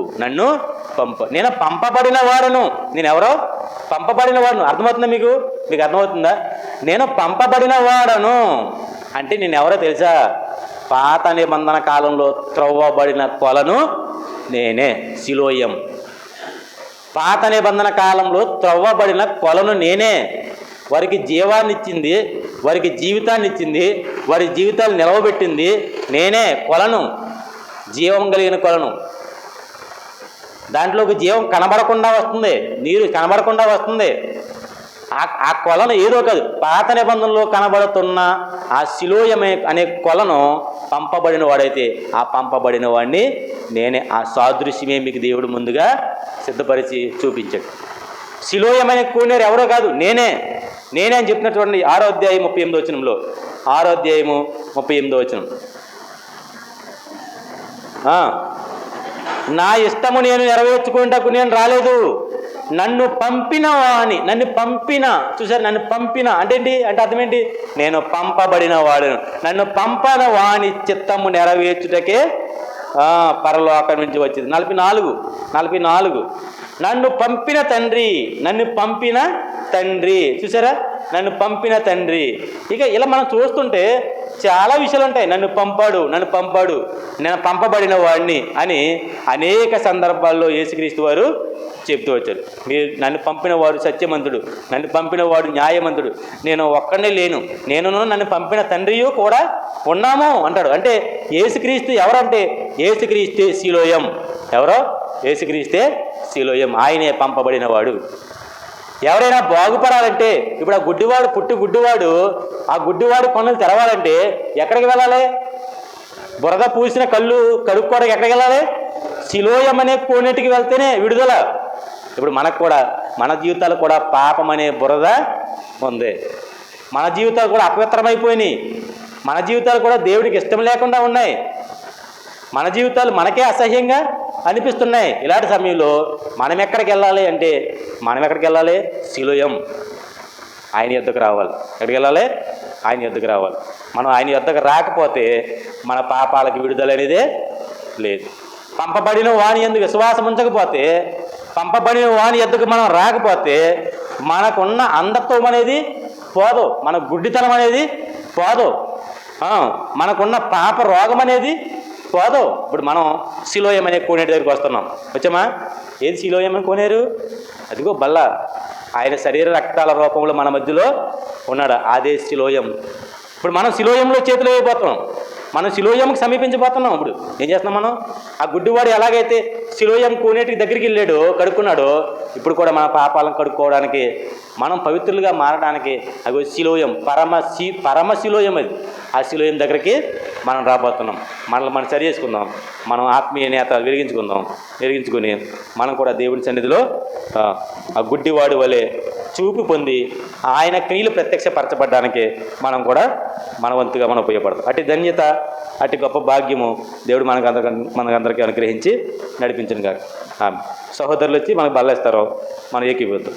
నేను పంపబడిన వాడను. నేను ఎవరో పంపబడిన వాడును. అర్థమవుతుందా మీకు అర్థమవుతుందా? నేను పంపబడిన వాడను అంటే నేను ఎవరో తెలుసా? పాత నిబంధన కాలంలో త్రవ్వబడిన కొలను నేనే, సిలోయం. పాత నిబంధన కాలంలో త్రవ్వబడిన కొలను నేనే. వారికి జీవాన్ని ఇచ్చింది, వారికి జీవితాన్ని ఇచ్చింది, వారి జీవితాలు నిలవబెట్టింది నేనే. కొలను, జీవం కలిగిన కొలను. దాంట్లోకి జీవం కనబడకుండా వస్తుంది, నీరు కనబడకుండా వస్తుంది. ఆ కొలను ఏదో కాదు, పాత నిబంధనలో కనబడుతున్న ఆ సిలోయమే అనే కొలను పంపబడిన వాడైతే ఆ పంపబడిన వాడిని నేనే. ఆ సాదృశ్యమే మీకు దేవుడు ముందుగా సిద్ధపరిచి చూపించాడు. సిలోయమైన కోనేరు ఎవరో కాదు, నేనే అని చెప్పినట్టు చూడండి. 6వ అధ్యాయం 38వ వచనంలో. 6వ అధ్యాయము 38వ వచనం. నా ఇష్టము నేను నెరవేర్చుకుంటకు నేను రాలేదు, నన్ను పంపిన వాని. చూసారు, నన్ను పంపిన అంటే ఏంటి అంటే అర్థం ఏంటి? నేను పంపబడిన వాడును. నన్ను పంపన వాని చిత్తము నెరవేర్చుటకే పరలోకం నుంచి వచ్చింది. 44. నన్ను పంపిన తండ్రి. చూసారా, నన్ను పంపిన తండ్రి. ఇక ఇలా మనం చూస్తుంటే చాలా విషయాలు ఉంటాయి. నన్ను పంపాడు, నేను పంపబడిన వాడిని అని అనేక సందర్భాల్లో యేసుక్రీస్తు వారు చెప్తూ వచ్చారు. మీరు నన్ను పంపిన వాడు సత్యమంతుడు, నన్ను పంపిన వాడు న్యాయమంతుడు, నేను ఒక్కడే లేను, నన్ను పంపిన తండ్రియు కూడా ఉన్నాము అంటాడు. అంటే యేసుక్రీస్తు ఎవరంటే యేసుక్రీస్తే సిలోయం. ఎవరో యేసుక్రీస్తే సిలోయం. ఆయనే పంపబడిన వాడు. ఎవరైనా బాగుపడాలంటే ఇప్పుడు ఆ గుడ్డివాడు కన్నులు తెరవాలంటే ఎక్కడికి వెళ్ళాలి? బురద పూసిన కళ్ళు కడుక్కోవడానికి ఎక్కడికి వెళ్ళాలి? సిలోయం అనే కోనేటికి వెళ్తేనే విడుదల. ఇప్పుడు మనకు కూడా మన జీవితాలు కూడా పాపం అనే బురద ఉంది. మన జీవితాలు కూడా అపవిత్రమైపోయినాయి. మన జీవితాలు కూడా దేవుడికి ఇష్టం లేకుండా ఉన్నాయి. మన జీవితాలు మనకే అసహ్యంగా అనిపిస్తున్నాయి. ఇలాంటి సమయంలో మనం ఎక్కడికి వెళ్ళాలి? సిలోయం. ఆయన యొద్దకు రావాలి. ఎక్కడికి వెళ్ళాలి? ఆయన యొద్దకు రావాలి. మనం ఆయన యొద్దకు రాకపోతే మన పాపాలకు విడుదల అనేదే లేదు. పంపబడిన వాని యందు విశ్వాసం ఉంచకపోతే, పంపబడిన వాని యొద్దకు మనం రాకపోతే మనకున్న అంధత్వం అనేది పోదు, మన గుడ్డితనం అనేది పోదు, మనకున్న పాప రోగం అనేది పోదు. ఇప్పుడు మనం సిలోయం అనే కోనేరు దగ్గరికి వస్తున్నాం. వచ్చామా? ఏది సిలోయం అని కోనేరు? అదిగో బల్ల. ఆయన శరీర రక్తాల రూపంలో మన మధ్యలో ఉన్నాడు. అదే సిలోయం. ఇప్పుడు మనం సిలోయంలో చేతులు అయిపోతున్నాం. మనం సిలోయంకి సమీపించబోతున్నాం. ఇప్పుడు ఏం చేస్తున్నాం మనం? ఆ గుడ్డివాడు ఎలాగైతే సిలోయం కోనేటికి దగ్గరికి వెళ్ళాడో, కడుక్కున్నాడో, ఇప్పుడు కూడా మన పాపాలను కడుక్కోవడానికి, మనం పవిత్రులుగా మారడానికి అవి సిలోయం, పరమ సిలోయం. అది ఆ సిలోయం దగ్గరికి మనం రాబోతున్నాం. మనం సరి చేసుకుందాం. మనం ఆత్మీయ నేతలు వెలిగించుకుని మనం కూడా దేవుని సన్నిధిలో ఆ గుడ్డివాడు వలె చూపు పొంది ఆయన క్రియలు ప్రత్యక్షపరచబడడానికి మనం కూడా మన వంతుగా మనం ఉపయోగపడతాం. అటు ధన్యత, అటు గొప్ప భాగ్యము దేవుడు మనకందరికీ అనుగ్రహించి నడిపించను కాక. సహోదరులు వచ్చి మనకు బల్లేస్తారో మనం ఏకీభూతం.